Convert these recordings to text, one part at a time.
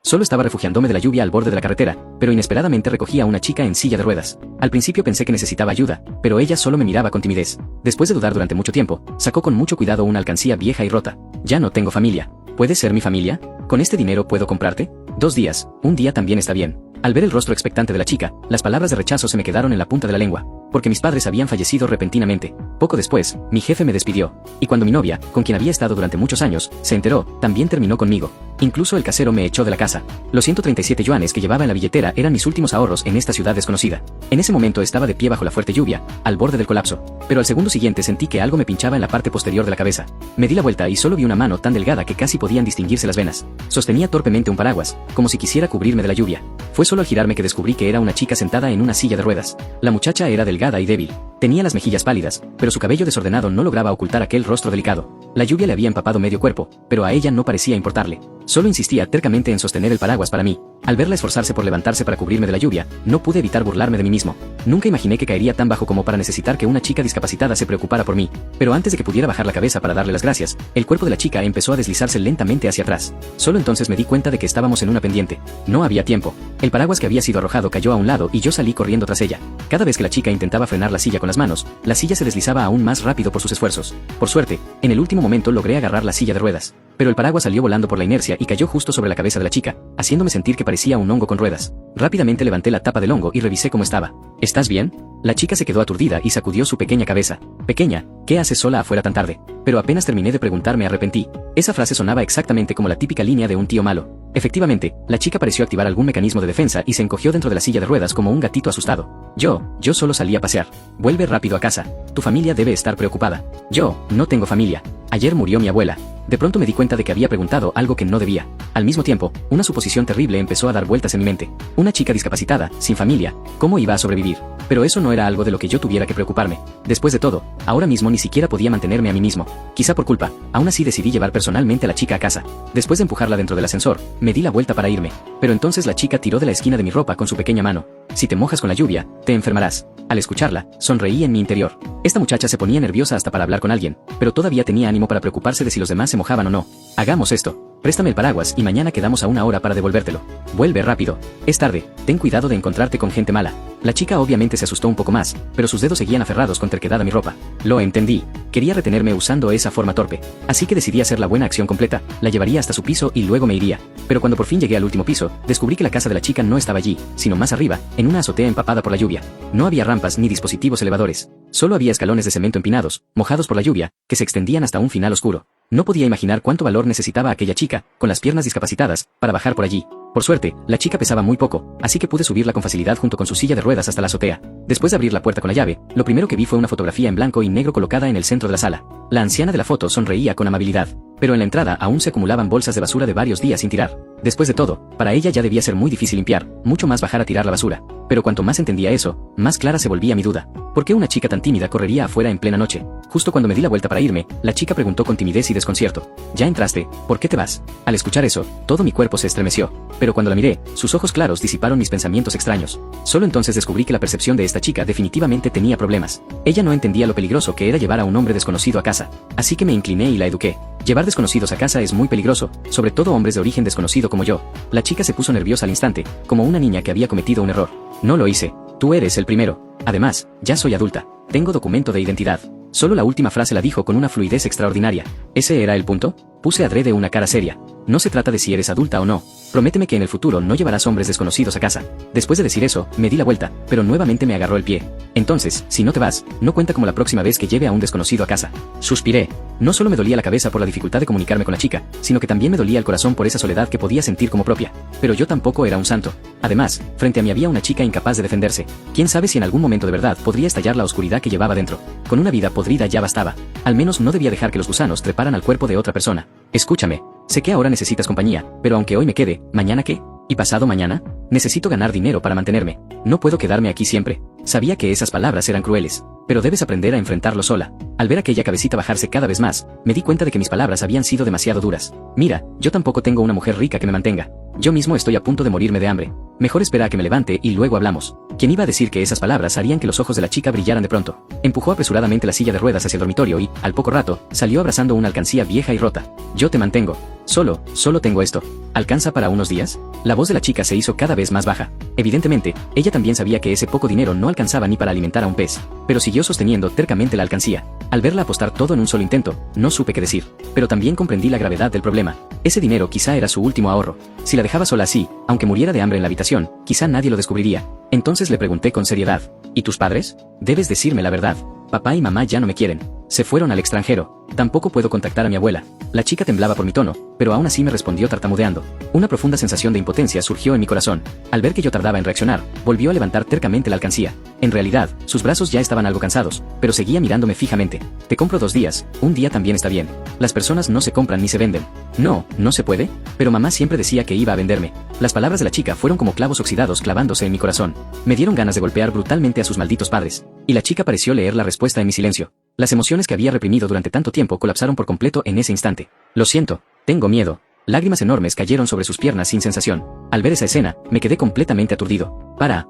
Solo estaba refugiándome de la lluvia al borde de la carretera, pero inesperadamente recogí a una chica en silla de ruedas. Al principio pensé que necesitaba ayuda, pero ella solo me miraba con timidez. Después de dudar durante mucho tiempo, sacó con mucho cuidado una alcancía vieja y rota. Ya no tengo familia. ¿Puedes ser mi familia? ¿Con este dinero puedo comprarte? 2 días, un día también está bien. Al ver el rostro expectante de la chica, las palabras de rechazo se me quedaron en la punta de la lengua, porque mis padres habían fallecido repentinamente. Poco después, mi jefe me despidió, y cuando mi novia, con quien había estado durante muchos años, se enteró, también terminó conmigo. Incluso el casero me echó de la casa. Los 137 yuanes que llevaba en la billetera eran mis últimos ahorros en esta ciudad desconocida. En ese momento estaba de pie bajo la fuerte lluvia, al borde del colapso, pero al segundo siguiente sentí que algo me pinchaba en la parte posterior de la cabeza. Me di la vuelta y solo vi una mano tan delgada que casi podían distinguirse las venas. Sostenía torpemente un paraguas, como si quisiera cubrirme de la lluvia. Fue solo al girarme que descubrí que era una chica sentada en una silla de ruedas. La muchacha era delgada y débil. Tenía las mejillas pálidas, pero su cabello desordenado no lograba ocultar aquel rostro delicado. La lluvia le había empapado medio cuerpo, pero a ella no parecía importarle. Solo insistía tercamente en sostener el paraguas para mí. Al verla esforzarse por levantarse para cubrirme de la lluvia, no pude evitar burlarme de mí mismo. Nunca imaginé que caería tan bajo como para necesitar que una chica discapacitada se preocupara por mí. Pero antes de que pudiera bajar la cabeza para darle las gracias, el cuerpo de la chica empezó a deslizarse lentamente hacia atrás. Solo entonces me di cuenta de que estábamos en una pendiente. No había tiempo. El paraguas que había sido arrojado cayó a un lado y yo salí corriendo tras ella. Cada vez que la chica intentaba frenar la silla con las manos, la silla se deslizaba aún más rápido por sus esfuerzos. Por suerte, en el último momento logré agarrar la silla de ruedas. Pero el paraguas salió volando por la inercia y cayó justo sobre la cabeza de la chica, haciéndome sentir que parecía un hongo con ruedas. Rápidamente levanté la tapa del hongo y revisé cómo estaba. ¿Estás bien? La chica se quedó aturdida y sacudió su pequeña cabeza. Pequeña, ¿qué haces sola afuera tan tarde? Pero apenas terminé de preguntar me arrepentí. Esa frase sonaba exactamente como la típica línea de un tío malo. Efectivamente, la chica pareció activar algún mecanismo de defensa y se encogió dentro de la silla de ruedas como un gatito asustado. Yo solo salí a pasear. Vuelve rápido a casa. Tu familia debe estar preocupada. Yo, no tengo familia. Ayer murió mi abuela. De pronto me di cuenta de que había preguntado algo que no debía. Al mismo tiempo, una suposición terrible empezó a dar vueltas en mi mente. Una chica discapacitada, sin familia, ¿cómo iba a sobrevivir? Pero eso no era algo de lo que yo tuviera que preocuparme. Después de todo, ahora mismo ni siquiera podía mantenerme a mí mismo. Quizá por culpa, aún así decidí llevar personalmente a la chica a casa. Después de empujarla dentro del ascensor, me di la vuelta para irme. Pero entonces la chica tiró de la esquina de mi ropa con su pequeña mano. Si te mojas con la lluvia, te enfermarás. Al escucharla, sonreí en mi interior. Esta muchacha se ponía nerviosa hasta para hablar con alguien, pero todavía tenía ánimo para preocuparse de si los demás se mojaban o no. Hagamos esto. Préstame el paraguas y mañana quedamos a 1 hora para devolvértelo. Vuelve rápido. Es tarde, ten cuidado de encontrarte con gente mala. La chica obviamente se asustó un poco más, pero sus dedos seguían aferrados con terquedad a mi ropa. Lo entendí. Quería retenerme usando esa forma torpe. Así que decidí hacer la buena acción completa, la llevaría hasta su piso y luego me iría. Pero cuando por fin llegué al último piso, descubrí que la casa de la chica no estaba allí, sino más arriba, en una azotea empapada por la lluvia. No había rampas ni dispositivos elevadores. Solo había escalones de cemento empinados, mojados por la lluvia, que se extendían hasta un final oscuro. No podía imaginar cuánto valor necesitaba aquella chica, con las piernas discapacitadas, para bajar por allí. Por suerte, la chica pesaba muy poco, así que pude subirla con facilidad junto con su silla de ruedas hasta la azotea. Después de abrir la puerta con la llave, lo primero que vi fue una fotografía en blanco y negro colocada en el centro de la sala. La anciana de la foto sonreía con amabilidad, pero en la entrada aún se acumulaban bolsas de basura de varios días sin tirar. Después de todo, para ella ya debía ser muy difícil limpiar, mucho más bajar a tirar la basura. Pero cuanto más entendía eso, más clara se volvía mi duda. ¿Por qué una chica tan tímida correría afuera en plena noche? Justo cuando me di la vuelta para irme, la chica preguntó con timidez y desconcierto. ¿Ya entraste? ¿Por qué te vas? Al escuchar eso, todo mi cuerpo se estremeció. Pero cuando la miré, sus ojos claros disiparon mis pensamientos extraños. Solo entonces descubrí que la percepción de esta chica definitivamente tenía problemas. Ella no entendía lo peligroso que era llevar a un hombre desconocido a casa. Así que me incliné y la eduqué. Llevar desconocidos a casa es muy peligroso, sobre todo hombres de origen desconocido como yo. La chica se puso nerviosa al instante, como una niña que había cometido un error. No lo hice. Tú eres el primero. Además, ya soy adulta. Tengo documento de identidad. Solo la última frase la dijo con una fluidez extraordinaria. ¿Ese era el punto? Puse adrede una cara seria. No se trata de si eres adulta o no. Prométeme que en el futuro no llevarás hombres desconocidos a casa. Después de decir eso, me di la vuelta, pero nuevamente me agarró el pie. Entonces, si no te vas, no cuenta como la próxima vez que lleve a un desconocido a casa. Suspiré. No solo me dolía la cabeza por la dificultad de comunicarme con la chica, sino que también me dolía el corazón por esa soledad que podía sentir como propia. Pero yo tampoco era un santo. Además, frente a mí había una chica incapaz de defenderse. Quién sabe si en algún momento de verdad podría estallar la oscuridad que llevaba dentro. Con una vida podrida ya bastaba. Al menos no debía dejar que los gusanos treparan al cuerpo de otra persona. Escúchame. Sé que ahora necesitas compañía, pero aunque hoy me quede, ¿mañana qué? ¿Y pasado mañana? Necesito ganar dinero para mantenerme. No puedo quedarme aquí siempre. Sabía que esas palabras eran crueles, pero debes aprender a enfrentarlo sola. Al ver aquella cabecita bajarse cada vez más, me di cuenta de que mis palabras habían sido demasiado duras. Mira, yo tampoco tengo una mujer rica que me mantenga. Yo mismo estoy a punto de morirme de hambre. Mejor espera a que me levante y luego hablamos. ¿Quién iba a decir que esas palabras harían que los ojos de la chica brillaran de pronto? Empujó apresuradamente la silla de ruedas hacia el dormitorio y, al poco rato, salió abrazando una alcancía vieja y rota. Yo te mantengo. Solo tengo esto. ¿Alcanza para unos días? La voz de la chica se hizo cada vez más baja. Evidentemente, ella también sabía que ese poco dinero no alcanzaba ni para alimentar a un pez, pero siguió sosteniendo tercamente la alcancía. Al verla apostar todo en un solo intento, no supe qué decir, pero también comprendí la gravedad del problema. Ese dinero quizá era su último ahorro. Si la dejaba sola así, aunque muriera de hambre en la habitación, quizá nadie lo descubriría. Entonces le pregunté con seriedad, ¿y tus padres? Debes decirme la verdad. Papá y mamá ya no me quieren. Se fueron al extranjero. Tampoco puedo contactar a mi abuela. La chica temblaba por mi tono, pero aún así me respondió tartamudeando. Una profunda sensación de impotencia surgió en mi corazón. Al ver que yo tardaba en reaccionar, volvió a levantar tercamente la alcancía. En realidad, sus brazos ya estaban algo cansados, pero seguía mirándome fijamente. Te compro 2 días, un día también está bien. Las personas no se compran ni se venden. No se puede. Pero mamá siempre decía que iba a venderme. Las palabras de la chica fueron como clavos oxidados clavándose en mi corazón. Me dieron ganas de golpear brutalmente a sus malditos padres. Y la chica pareció leer la respuesta en mi silencio. Las emociones que había reprimido durante tanto tiempo colapsaron por completo en ese instante. Lo siento, tengo miedo. Lágrimas enormes cayeron sobre sus piernas sin sensación. Al ver esa escena, me quedé completamente aturdido. Para.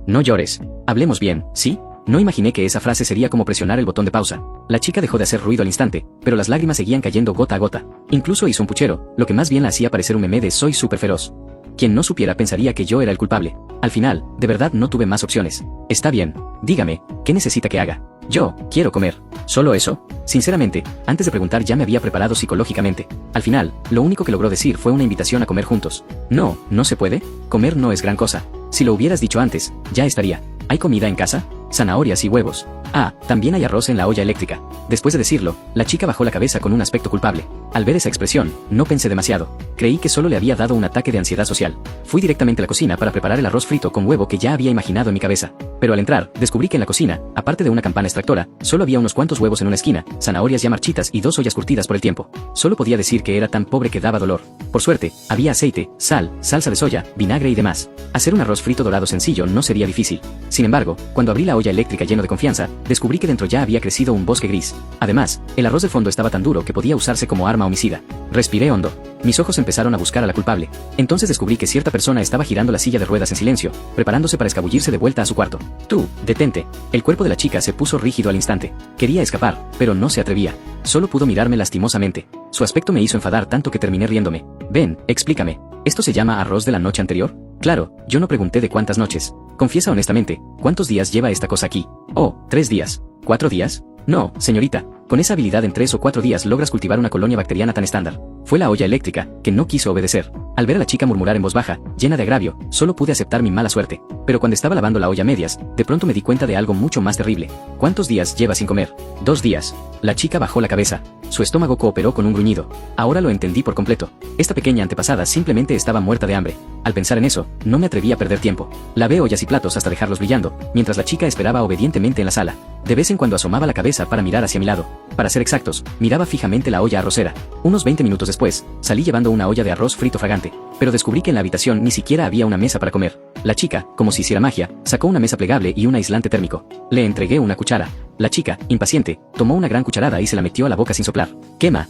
No llores. Hablemos bien, ¿sí? No imaginé que esa frase sería como presionar el botón de pausa. La chica dejó de hacer ruido al instante, pero las lágrimas seguían cayendo gota a gota. Incluso hizo un puchero, lo que más bien la hacía parecer un meme de soy súper feroz. Quien no supiera pensaría que yo era el culpable. Al final, de verdad no tuve más opciones. Está bien, dígame, ¿qué necesita que haga? Yo quiero comer. ¿Solo eso? Sinceramente, antes de preguntar ya me había preparado psicológicamente. Al final, lo único que logró decir fue una invitación a comer juntos. No se puede. Comer no es gran cosa. Si lo hubieras dicho antes, ya estaría. ¿Hay comida en casa? Zanahorias y huevos. Ah, también hay arroz en la olla eléctrica. Después de decirlo, la chica bajó la cabeza con un aspecto culpable. Al ver esa expresión, no pensé demasiado. Creí que solo le había dado un ataque de ansiedad social. Fui directamente a la cocina para preparar el arroz frito con huevo que ya había imaginado en mi cabeza. Pero al entrar, descubrí que en la cocina, aparte de una campana extractora, solo había unos cuantos huevos en una esquina, zanahorias ya marchitas y 2 ollas curtidas por el tiempo. Solo podía decir que era tan pobre que daba dolor. Por suerte, había aceite, sal, salsa de soya, vinagre y demás. Hacer un arroz frito dorado sencillo no sería difícil. Sin embargo, cuando abrí la olla eléctrica lleno de confianza, descubrí que dentro ya había crecido un bosque gris. Además, el arroz de fondo estaba tan duro que podía usarse como arma homicida. Respiré hondo. Mis ojos empezaron a buscar a la culpable. Entonces descubrí que cierta persona estaba girando la silla de ruedas en silencio, preparándose para escabullirse de vuelta a su cuarto. Tú, detente. El cuerpo de la chica se puso rígido al instante. Quería escapar, pero no se atrevía. Solo pudo mirarme lastimosamente. Su aspecto me hizo enfadar tanto que terminé riéndome. Ven, explícame. ¿Esto se llama arroz de la noche anterior? Claro, yo no pregunté de cuántas noches. Confiesa honestamente, ¿cuántos días lleva esta cosa aquí? Oh, 3 días. ¿4 días? No, señorita. Con esa habilidad en 3 o 4 días logras cultivar una colonia bacteriana tan estándar. Fue la olla eléctrica, que no quiso obedecer. Al ver a la chica murmurar en voz baja, llena de agravio, solo pude aceptar mi mala suerte. Pero cuando estaba lavando la olla a medias, de pronto me di cuenta de algo mucho más terrible. ¿Cuántos días lleva sin comer? 2 días. La chica bajó la cabeza. Su estómago cooperó con un gruñido. Ahora lo entendí por completo. Esta pequeña antepasada simplemente estaba muerta de hambre. Al pensar en eso, no me atreví a perder tiempo. Lavé ollas y platos hasta dejarlos brillando, mientras la chica esperaba obedientemente en la sala. De vez en cuando asomaba la cabeza para mirar hacia mi lado. Para ser exactos, miraba fijamente la olla arrocera. Unos 20 minutos después, salí llevando una olla de arroz frito fragante. Pero descubrí que en la habitación ni siquiera había una mesa para comer. La chica, como si hiciera magia, sacó una mesa plegable y un aislante térmico. Le entregué una cuchara. La chica, impaciente, tomó una gran cucharada y se la metió a la boca sin soplar. Quema.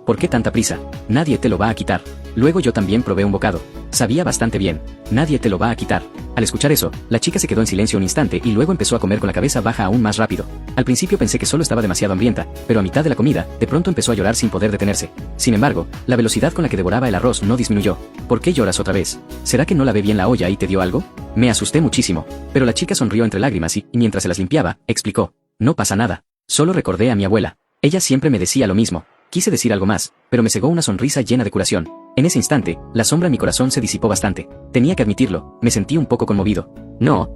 ¿Por qué tanta prisa? Nadie te lo va a quitar. Luego yo también probé un bocado. Sabía bastante bien. Nadie te lo va a quitar. Al escuchar eso, la chica se quedó en silencio un instante y luego empezó a comer con la cabeza baja aún más rápido. Al principio pensé que solo estaba demasiado hambrienta, pero a mitad de la comida, de pronto empezó a llorar sin poder detenerse. Sin embargo, la velocidad con la que devoraba el arroz no disminuyó. ¿Por qué lloras otra vez? ¿Será que no lavé bien la olla y te dio algo? Me asusté muchísimo. Pero la chica sonrió entre lágrimas y, mientras se las limpiaba, explicó. No pasa nada. Solo recordé a mi abuela. Ella siempre me decía lo mismo. Quise decir algo más, pero me cegó una sonrisa llena de curación. En ese instante, la sombra en mi corazón se disipó bastante. Tenía que admitirlo, me sentí un poco conmovido. No.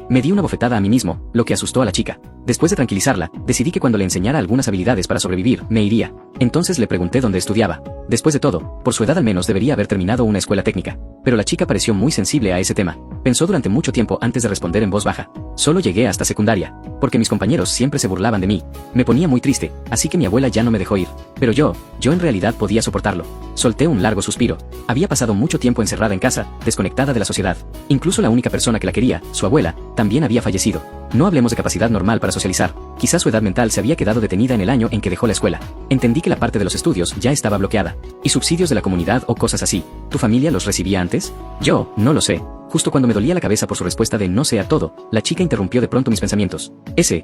Me di una bofetada a mí mismo, lo que asustó a la chica. Después de tranquilizarla, decidí que cuando le enseñara algunas habilidades para sobrevivir, me iría. Entonces le pregunté dónde estudiaba. Después de todo, por su edad al menos debería haber terminado una escuela técnica. Pero la chica pareció muy sensible a ese tema. Pensó durante mucho tiempo antes de responder en voz baja. Solo llegué hasta secundaria, porque mis compañeros siempre se burlaban de mí. Me ponía muy triste, así que mi abuela ya no me dejó ir. Pero yo en realidad podía soportarlo. Solté un largo suspiro. Había pasado mucho tiempo encerrada en casa, desconectada de la sociedad. Incluso la única persona que la quería, su abuela, también había fallecido. No hablemos de capacidad normal para socializar. Quizás su edad mental se había quedado detenida en el año en que dejó la escuela. Entendí que la parte de los estudios ya estaba bloqueada. ¿Y subsidios de la comunidad o cosas así? ¿Tu familia los recibía antes? Yo, no lo sé. Justo cuando me dolía la cabeza por su respuesta de no sé a todo, la chica interrumpió de pronto mis pensamientos.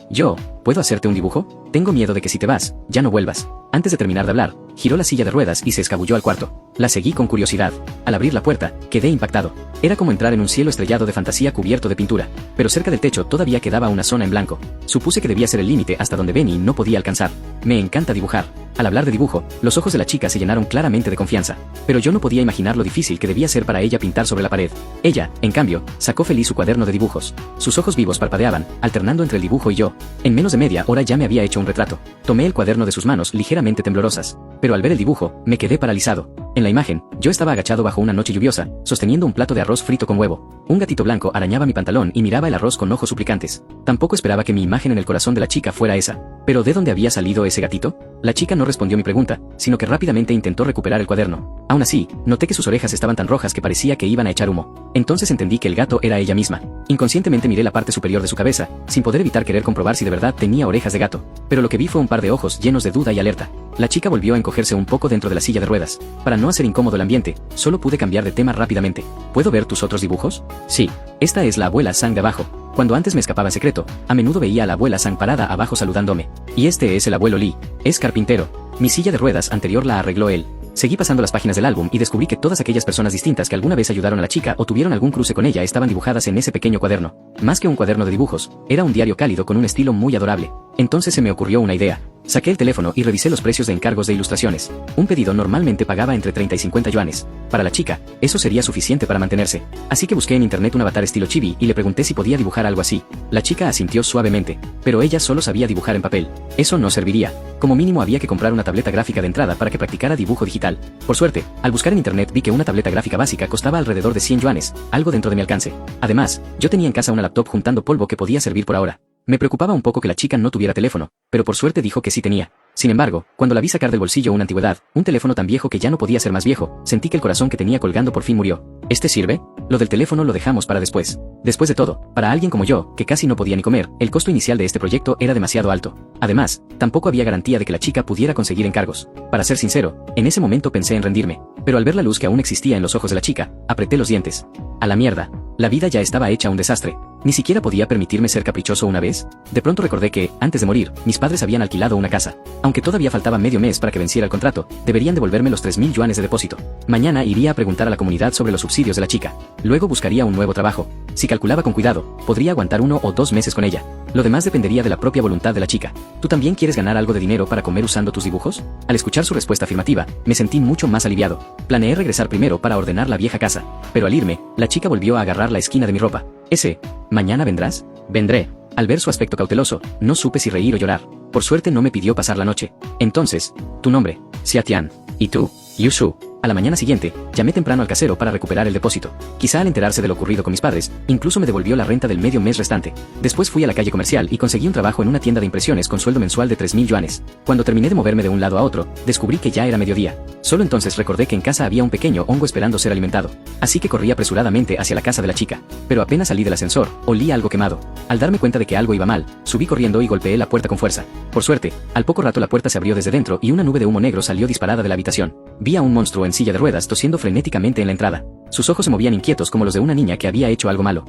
Yo, ¿puedo hacerte un dibujo? Tengo miedo de que si te vas, ya no vuelvas. Antes de terminar de hablar, giró la silla de ruedas y se escabulló al cuarto. La seguí con curiosidad. Al abrir la puerta, quedé impactado. Era como entrar en un cielo estrellado de fantasía cubierto de pintura, pero cerca del techo todavía quedaba una zona en blanco. Supuse que debía ser el límite hasta donde Benny no podía alcanzar. Me encanta dibujar. Al hablar de dibujo, los ojos de la chica se llenaron claramente de confianza, pero yo no podía imaginar lo difícil que debía ser para ella pintar sobre la pared. Ella, en cambio, sacó feliz su cuaderno de dibujos. Sus ojos vivos parpadeaban, alternando entre el dibujo y yo. En menos de media hora ya me había hecho un retrato. Tomé el cuaderno de sus manos ligeramente temblorosas, pero al ver el dibujo, me quedé paralizado. En la imagen, yo estaba agachado bajo una noche lluviosa, sosteniendo un plato de arroz frito con huevo. Un gatito blanco arañaba mi pantalón y miraba el arroz con ojos suplicantes. Tampoco esperaba que mi imagen en el corazón de la chica fuera esa. ¿Pero de dónde había salido ese gatito? La chica no respondió mi pregunta, sino que rápidamente intentó recuperar el cuaderno. Aún así, noté que sus orejas estaban tan rojas que parecía que iban a echar humo. Entonces entendí que el gato era ella misma. Inconscientemente miré la parte superior de su cabeza, sin poder evitar querer comprobar si de verdad tenía orejas de gato. Pero lo que vi fue un par de ojos llenos de duda y alerta. La chica volvió a encogerse un poco dentro de la silla de ruedas. Para no hacer incómodo el ambiente, solo pude cambiar de tema rápidamente. ¿Puedo ver tus otros dibujos? Sí. Esta es la abuela Sang de abajo. Cuando antes me escapaba en secreto, a menudo veía a la abuela Sang parada abajo saludándome. Y este es el abuelo Lee. Es carpintero. Mi silla de ruedas anterior la arregló él. Seguí pasando las páginas del álbum y descubrí que todas aquellas personas distintas que alguna vez ayudaron a la chica o tuvieron algún cruce con ella estaban dibujadas en ese pequeño cuaderno. Más que un cuaderno de dibujos, era un diario cálido con un estilo muy adorable. Entonces se me ocurrió una idea. Saqué el teléfono y revisé los precios de encargos de ilustraciones. Un pedido normalmente pagaba entre 30 y 50 yuanes. Para la chica, eso sería suficiente para mantenerse. Así que busqué en internet un avatar estilo chibi y le pregunté si podía dibujar algo así. La chica asintió suavemente, pero ella solo sabía dibujar en papel. Eso no serviría. Como mínimo había que comprar una tableta gráfica de entrada para que practicara dibujo digital. Por suerte, al buscar en internet vi que una tableta gráfica básica costaba alrededor de 100 yuanes, algo dentro de mi alcance. Además, yo tenía en casa una laptop juntando polvo que podía servir por ahora. Me preocupaba un poco que la chica no tuviera teléfono, pero por suerte dijo que sí tenía. Sin embargo, cuando la vi sacar del bolsillo una antigüedad, un teléfono tan viejo que ya no podía ser más viejo, sentí que el corazón que tenía colgando por fin murió. ¿Este sirve? Lo del teléfono lo dejamos para después. Después de todo, para alguien como yo, que casi no podía ni comer, el costo inicial de este proyecto era demasiado alto. Además, tampoco había garantía de que la chica pudiera conseguir encargos. Para ser sincero, en ese momento pensé en rendirme, pero al ver la luz que aún existía en los ojos de la chica, apreté los dientes. A la mierda. La vida ya estaba hecha un desastre. Ni siquiera podía permitirme ser caprichoso una vez. De pronto recordé que, antes de morir, mis padres habían alquilado una casa. Aunque todavía faltaba medio mes para que venciera el contrato, deberían devolverme los 3.000 yuanes de depósito. Mañana iría a preguntar a la comunidad sobre los subsidios de la chica. Luego buscaría un nuevo trabajo. Si calculaba con cuidado, podría aguantar 1 o 2 meses con ella. Lo demás dependería de la propia voluntad de la chica. ¿Tú también quieres ganar algo de dinero para comer usando tus dibujos? Al escuchar su respuesta afirmativa, me sentí mucho más aliviado. Planeé regresar primero para ordenar la vieja casa, pero al irme, la chica volvió a agarrar la esquina de mi ropa. ¿Mañana vendrás? Vendré. Al ver su aspecto cauteloso, no supe si reír o llorar. Por suerte no me pidió pasar la noche. Entonces, tu nombre, Xiatian. ¿Y tú? Yushu. A la mañana siguiente, llamé temprano al casero para recuperar el depósito. Quizá al enterarse de lo ocurrido con mis padres, incluso me devolvió la renta del medio mes restante. Después fui a la calle comercial y conseguí un trabajo en una tienda de impresiones con sueldo mensual de 3.000 yuanes. Cuando terminé de moverme de un lado a otro, descubrí que ya era mediodía. Solo entonces recordé que en casa había un pequeño hongo esperando ser alimentado. Así que corrí apresuradamente hacia la casa de la chica. Pero apenas salí del ascensor, olí algo quemado. Al darme cuenta de que algo iba mal, subí corriendo y golpeé la puerta con fuerza. Por suerte, al poco rato la puerta se abrió desde dentro y una nube de humo negro salió disparada de la habitación. Vi a un monstruo en silla de ruedas tosiendo frenéticamente en la entrada. Sus ojos se movían inquietos como los de una niña que había hecho algo malo.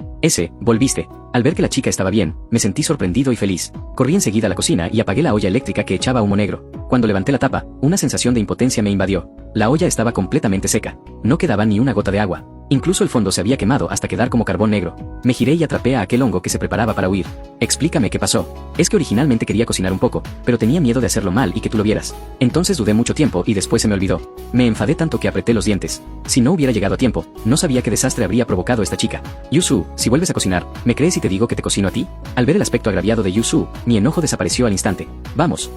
Volviste. Al ver que la chica estaba bien, me sentí sorprendido y feliz. Corrí enseguida a la cocina y apagué la olla eléctrica que echaba humo negro. Cuando levanté la tapa, una sensación de impotencia me invadió. La olla estaba completamente seca. No quedaba ni una gota de agua. Incluso el fondo se había quemado hasta quedar como carbón negro. Me giré y atrapé a aquel hongo que se preparaba para huir. Explícame qué pasó. Es que originalmente quería cocinar un poco, pero tenía miedo de hacerlo mal y que tú lo vieras. Entonces dudé mucho tiempo y después se me olvidó. Me enfadé tanto que apreté los dientes. Si no hubiera llegado a tiempo, no sabía qué desastre habría provocado esta chica. Yusu, si vuelves a cocinar, ¿me crees si te digo que te cocino a ti? Al ver el aspecto agraviado de Yusu, mi enojo desapareció al instante. Vamos,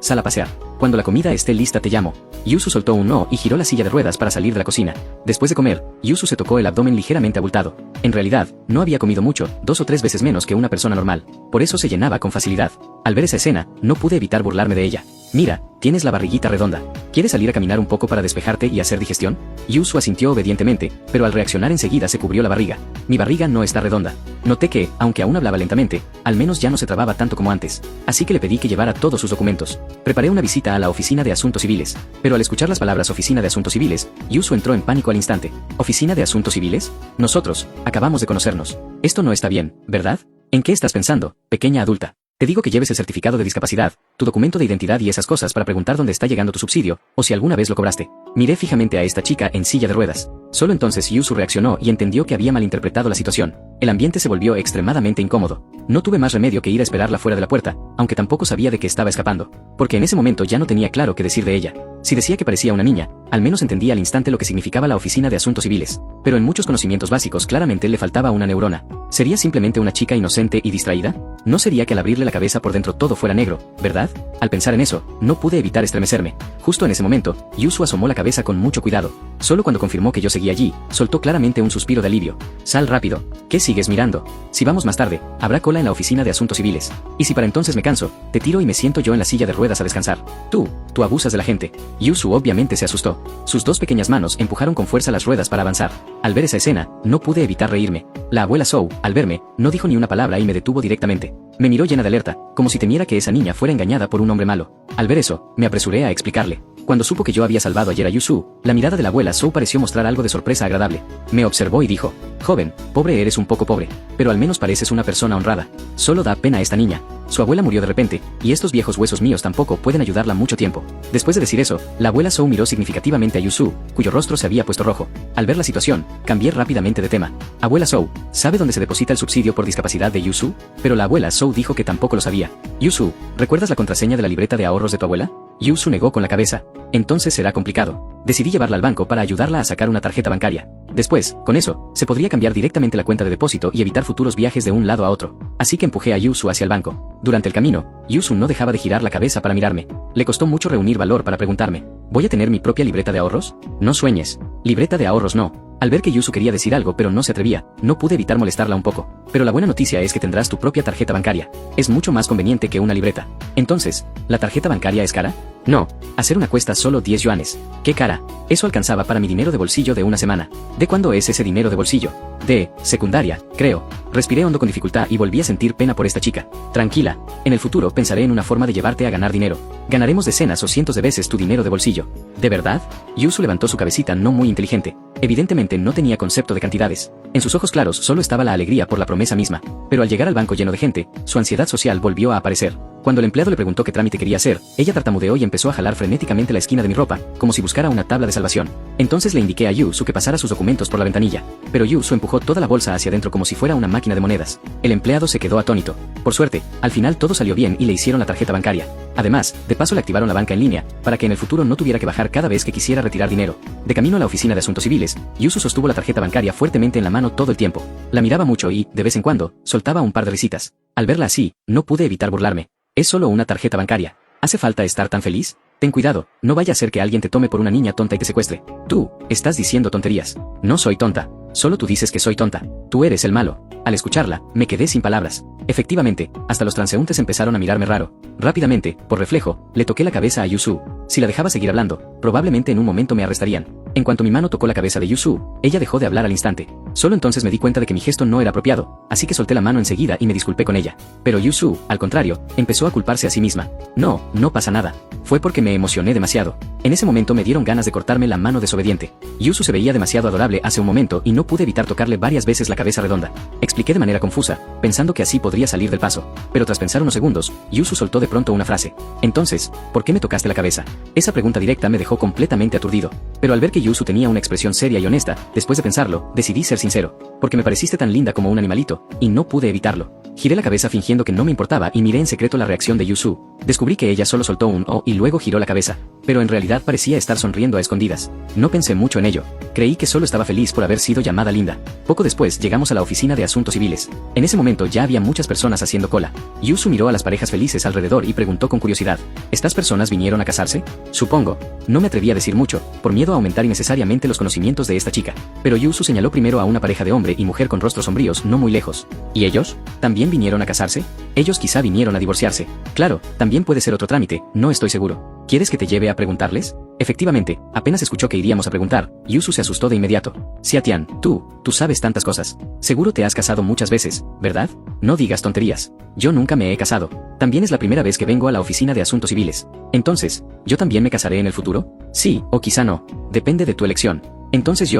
sal a pasear. Cuando la comida esté lista te llamo. Yusu soltó un no y giró la silla de ruedas para salir de la cocina. Después de comer, Yusu se tocó el abdomen ligeramente abultado. En realidad, no había comido mucho, 2 o 3 veces menos que una persona normal. Por eso se llenaba con facilidad. Al ver esa escena, no pude evitar burlarme de ella. Mira, tienes la barriguita redonda. ¿Quieres salir a caminar un poco para despejarte y hacer digestión? Yusu asintió obedientemente, pero al reaccionar enseguida se cubrió la barriga. Mi barriga no está redonda. Noté que, aunque aún hablaba lentamente, al menos ya no se trababa tanto como antes. Así que le pedí que llevara todos sus documentos. Preparé una visita a la Oficina de Asuntos Civiles. Pero al escuchar las palabras Oficina de Asuntos Civiles, Yusu entró en pánico al instante. ¿Oficina de Asuntos Civiles? Nosotros, acabamos de conocernos. Esto no está bien, ¿verdad? ¿En qué estás pensando, pequeña adulta? Te digo que lleves el certificado de discapacidad, tu documento de identidad y esas cosas para preguntar dónde está llegando tu subsidio, o si alguna vez lo cobraste. Miré fijamente a esta chica en silla de ruedas. Solo entonces Yusu reaccionó y entendió que había malinterpretado la situación. El ambiente se volvió extremadamente incómodo. No tuve más remedio que ir a esperarla fuera de la puerta, aunque tampoco sabía de qué estaba escapando. Porque en ese momento ya no tenía claro qué decir de ella. Si decía que parecía una niña, al menos entendía al instante lo que significaba la Oficina de Asuntos Civiles. Pero en muchos conocimientos básicos claramente le faltaba una neurona. ¿Sería simplemente una chica inocente y distraída? No sería que al abrirle la cabeza por dentro todo fuera negro, ¿verdad? Al pensar en eso, no pude evitar estremecerme. Justo en ese momento, Yusu asomó la cabeza con mucho cuidado. Solo cuando confirmó que yo seguía allí, soltó claramente un suspiro de alivio. Sal rápido. ¿Qué sigues mirando? Si vamos más tarde, habrá cola en la Oficina de Asuntos Civiles. Y si para entonces me canso, te tiro y me siento yo en la silla de ruedas a descansar. Tú abusas de la gente. Yusu obviamente se asustó. Sus dos pequeñas manos empujaron con fuerza las ruedas para avanzar. Al ver esa escena, no pude evitar reírme. La abuela Zhou, al verme, no dijo ni una palabra y me detuvo directamente. Me miró llena de alerta, como si temiera que esa niña fuera engañada por un hombre malo. Al ver eso, me apresuré a explicarle. Cuando supo que yo había salvado ayer a Yusu, la mirada de la abuela Zhou pareció mostrar algo de sorpresa agradable. Me observó y dijo: joven, pobre eres un poco pobre, pero al menos pareces una persona honrada. Solo da pena a esta niña. Su abuela murió de repente, y estos viejos huesos míos tampoco pueden ayudarla mucho tiempo. Después de decir eso, la abuela Zhou miró significativamente a Yusu, cuyo rostro se había puesto rojo. Al ver la situación, cambié rápidamente de tema. Abuela Zhou, ¿sabe dónde se deposita el subsidio por discapacidad de Yusu? Pero la abuela Zhou dijo que tampoco lo sabía. Yusu, ¿recuerdas la contraseña de la libreta de ahorros de tu abuela? Yusu negó con la cabeza. Entonces será complicado. Decidí llevarla al banco para ayudarla a sacar una tarjeta bancaria. Después, con eso, se podría cambiar directamente la cuenta de depósito y evitar futuros viajes de un lado a otro. Así que empujé a Yusu hacia el banco. Durante el camino, Yusu no dejaba de girar la cabeza para mirarme. Le costó mucho reunir valor para preguntarme: ¿voy a tener mi propia libreta de ahorros? No sueñes. Libreta de ahorros no. Al ver que Yusu quería decir algo pero no se atrevía, no pude evitar molestarla un poco. Pero la buena noticia es que tendrás tu propia tarjeta bancaria. Es mucho más conveniente que una libreta. Entonces, ¿la tarjeta bancaria es cara? No. Hacer una cuesta solo 10 yuanes. ¿Qué cara? Eso alcanzaba para mi dinero de bolsillo de una semana. ¿De cuándo es ese dinero de bolsillo? De secundaria, creo. Respiré hondo con dificultad y volví a sentir pena por esta chica. Tranquila. En el futuro pensaré en una forma de llevarte a ganar dinero. Ganaremos decenas o cientos de veces tu dinero de bolsillo. ¿De verdad? Yusu levantó su cabecita no muy inteligente. Evidentemente no tenía concepto de cantidades. En sus ojos claros solo estaba la alegría por la promesa misma. Pero al llegar al banco lleno de gente, su ansiedad social volvió a aparecer. Cuando el empleado le preguntó qué trámite quería hacer, ella tartamudeó y empezó a jalar frenéticamente la esquina de mi ropa, como si buscara una tabla de salvación. Entonces le indiqué a Yusu que pasara sus documentos por la ventanilla. Pero Yusu empujó toda la bolsa hacia adentro como si fuera una máquina de monedas. El empleado se quedó atónito. Por suerte, al final todo salió bien y le hicieron la tarjeta bancaria. Además, de paso le activaron la banca en línea, para que en el futuro no tuviera que bajar cada vez que quisiera retirar dinero. De camino a la Oficina de Asuntos Civiles, Yusu sostuvo la tarjeta bancaria fuertemente en la mano todo el tiempo. La miraba mucho y, de vez en cuando, soltaba un par de risitas. Al verla así, no pude evitar burlarme. Es solo una tarjeta bancaria. ¿Hace falta estar tan feliz? Ten cuidado, no vaya a ser que alguien te tome por una niña tonta y te secuestre. Tú, estás diciendo tonterías. No soy tonta. Solo tú dices que soy tonta. Tú eres el malo. Al escucharla, me quedé sin palabras. Efectivamente, hasta los transeúntes empezaron a mirarme raro. Rápidamente, por reflejo, le toqué la cabeza a Yusu. Si la dejaba seguir hablando, probablemente en un momento me arrestarían. En cuanto mi mano tocó la cabeza de Yusu, ella dejó de hablar al instante. Solo entonces me di cuenta de que mi gesto no era apropiado, así que solté la mano enseguida y me disculpé con ella. Pero Yusu, al contrario, empezó a culparse a sí misma. No pasa nada. Fue porque me emocioné demasiado. En ese momento me dieron ganas de cortarme la mano desobediente. Yusu se veía demasiado adorable hace un momento y no pude evitar tocarle varias veces la cabeza redonda. Expliqué de manera confusa, pensando que así podría salir del paso. Pero tras pensar unos segundos, Yusu soltó de pronto una frase. Entonces, ¿por qué me tocaste la cabeza? Esa pregunta directa me dejó completamente aturdido. Pero al ver que Yusu tenía una expresión seria y honesta, después de pensarlo, decidí ser sincero. Porque me pareciste tan linda como un animalito, y no pude evitarlo. Giré la cabeza fingiendo que no me importaba y miré en secreto la reacción de Yusu. Descubrí que ella solo soltó un "oh" y luego giró la cabeza. Pero en realidad parecía estar sonriendo a escondidas. No pensé mucho en ello. Creí que solo estaba feliz por haber sido llamada linda. Poco después llegamos a la Oficina de Asuntos Civiles. En ese momento ya había muchas personas haciendo cola. Yusu miró a las parejas felices alrededor y preguntó con curiosidad: ¿estas personas vinieron a casarse? Supongo. No me atreví a decir mucho, por miedo a aumentar innecesariamente los conocimientos de esta chica. Pero Yusu señaló primero a una pareja de hombre y mujer con rostros sombríos no muy lejos. lejos. ¿Y ellos? ¿También vinieron a casarse? Ellos quizá vinieron a divorciarse. Claro, también puede ser otro trámite, no estoy seguro. ¿Quieres que te lleve a preguntarles? Efectivamente, apenas escuchó que iríamos a preguntar, Yusu se asustó de inmediato. Xiatian, tú sabes tantas cosas. Seguro te has casado muchas veces, ¿verdad? No digas tonterías. Yo nunca me he casado. También es la primera vez que vengo a la oficina de asuntos civiles. Entonces, ¿yo también me casaré en el futuro? Sí, o quizá no. Depende de tu elección. Entonces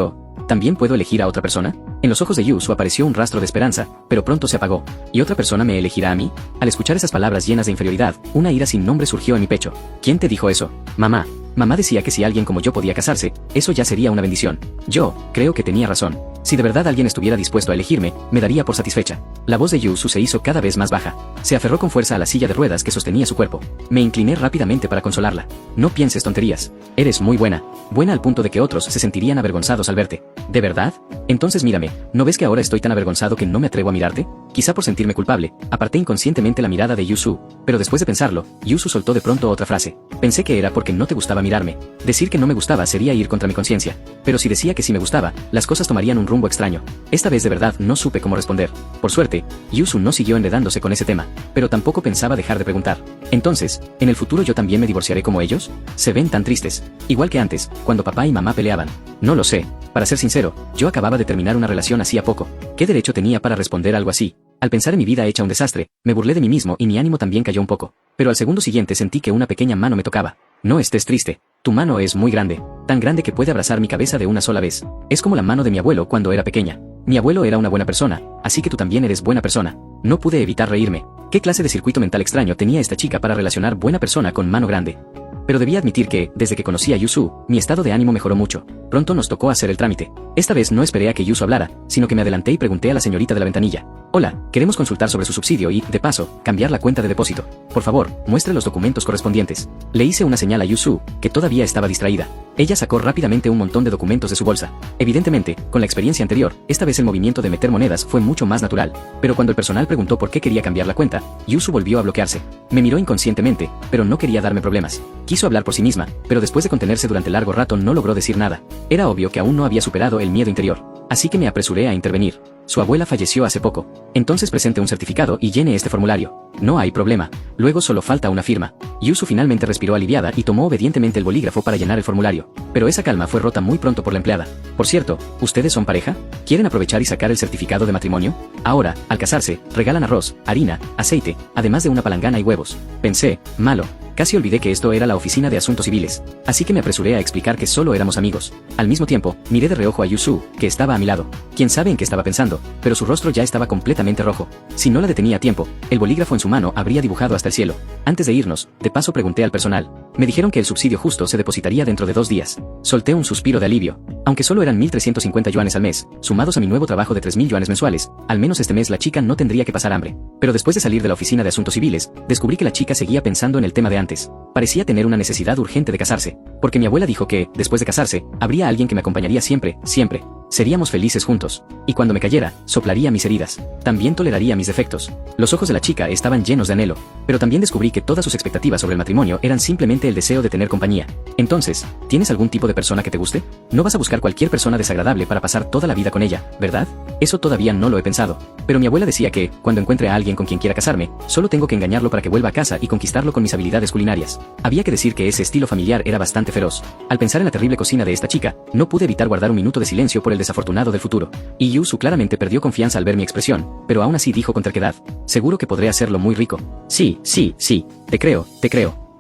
¿también puedo elegir a otra persona? En los ojos de Yusu apareció un rastro de esperanza, pero pronto se apagó. ¿Y otra persona me elegirá a mí? Al escuchar esas palabras llenas de inferioridad, una ira sin nombre surgió en mi pecho. ¿Quién te dijo eso? Mamá. Mamá decía que si alguien como yo podía casarse, eso ya sería una bendición. Yo creo que tenía razón. Si de verdad alguien estuviera dispuesto a elegirme, me daría por satisfecha. La voz de Yusu se hizo cada vez más baja. Se aferró con fuerza a la silla de ruedas que sostenía su cuerpo. Me incliné rápidamente para consolarla. No pienses tonterías. Eres muy buena. Buena al punto de que otros se sentirían avergonzados al verte. ¿De verdad? Entonces mírame. ¿No ves que ahora estoy tan avergonzado que no me atrevo a mirarte? Quizá por sentirme culpable, aparté inconscientemente la mirada de Yusu, pero después de pensarlo, Yusu soltó de pronto otra frase. Pensé que era porque no te gustaba mirarme. Decir que no me gustaba sería ir contra mi conciencia. Pero si decía que sí me gustaba, las cosas tomarían un rumbo extraño. Esta vez de verdad no supe cómo responder. Por suerte, Yusu no siguió enredándose con ese tema, pero tampoco pensaba dejar de preguntar. Entonces, ¿en el futuro yo también me divorciaré como ellos? Se ven tan tristes. Igual que antes, cuando papá y mamá peleaban. No lo sé. Para ser sincero, yo acababa de terminar una relación hacía poco. ¿Qué derecho tenía para responder algo así? Al pensar en mi vida hecha un desastre, me burlé de mí mismo y mi ánimo también cayó un poco. Pero al segundo siguiente sentí que una pequeña mano me tocaba. No estés triste. Tu mano es muy grande, tan grande que puede abrazar mi cabeza de una sola vez. Es como la mano de mi abuelo cuando era pequeña. Mi abuelo era una buena persona, así que tú también eres buena persona. No pude evitar reírme. ¿Qué clase de circuito mental extraño tenía esta chica para relacionar buena persona con mano grande? Pero debía admitir que, desde que conocí a Yusu, mi estado de ánimo mejoró mucho. Pronto nos tocó hacer el trámite. Esta vez no esperé a que Yusu hablara, sino que me adelanté y pregunté a la señorita de la ventanilla. Hola, queremos consultar sobre su subsidio y, de paso, cambiar la cuenta de depósito. Por favor, muestre los documentos correspondientes. Le hice una señal a Yusu, que todavía estaba distraída. Ella sacó rápidamente un montón de documentos de su bolsa. Evidentemente, con la experiencia anterior, esta vez el movimiento de meter monedas fue mucho más natural. Pero cuando el personal preguntó por qué quería cambiar la cuenta, Yusu volvió a bloquearse. Me miró inconscientemente, pero no quería darme problemas. Quiso hablar por sí misma, pero después de contenerse durante largo rato no logró decir nada. Era obvio que aún no había superado el miedo interior. Así que me apresuré a intervenir. Su abuela falleció hace poco. Entonces presente un certificado y llene este formulario. No hay problema. Luego solo falta una firma. Yusu finalmente respiró aliviada y tomó obedientemente el bolígrafo para llenar el formulario. Pero esa calma fue rota muy pronto por la empleada. Por cierto, ¿ustedes son pareja? ¿Quieren aprovechar y sacar el certificado de matrimonio? Ahora, al casarse, regalan arroz, harina, aceite, además de una palangana y huevos. Pensé, malo. Casi olvidé que esto era la oficina de asuntos civiles. Así que me apresuré a explicar que solo éramos amigos. Al mismo tiempo, miré de reojo a Yusu, que estaba a mi lado. Quién sabe en qué estaba pensando, pero su rostro ya estaba completamente rojo. Si no la detenía a tiempo, el bolígrafo en su mano habría dibujado hasta el cielo. Antes de irnos, de paso pregunté al personal. Me dijeron que el subsidio justo se depositaría dentro de 2 días. Solté un suspiro de alivio. Aunque solo eran 1.350 yuanes al mes, sumados a mi nuevo trabajo de 3.000 yuanes mensuales, al menos este mes la chica no tendría que pasar hambre. Pero después de salir de la oficina de asuntos civiles, descubrí que la chica seguía pensando en el tema de antes. Parecía tener una necesidad urgente de casarse, porque mi abuela dijo que, después de casarse, habría alguien que me acompañaría siempre, siempre. Seríamos felices juntos. Y cuando me cayera, soplaría mis heridas. También toleraría mis defectos. Los ojos de la chica estaban llenos de anhelo, pero también descubrí que todas sus expectativas sobre el matrimonio eran simplemente el deseo de tener compañía. Entonces, ¿tienes algún tipo de persona que te guste? No vas a buscar cualquier persona desagradable para pasar toda la vida con ella, ¿verdad? Eso todavía no lo he pensado. Pero mi abuela decía que, cuando encuentre a alguien con quien quiera casarme, solo tengo que engañarlo para que vuelva a casa y conquistarlo con mis habilidades culinarias. Había que decir que ese estilo familiar era bastante feroz. Al pensar en la terrible cocina de esta chica, no pude evitar guardar un minuto de silencio por el desafortunado del futuro. Y Yusu claramente perdió confianza al ver mi expresión, pero aún así dijo con terquedad. Seguro que podré hacerlo muy rico. Sí, te creo.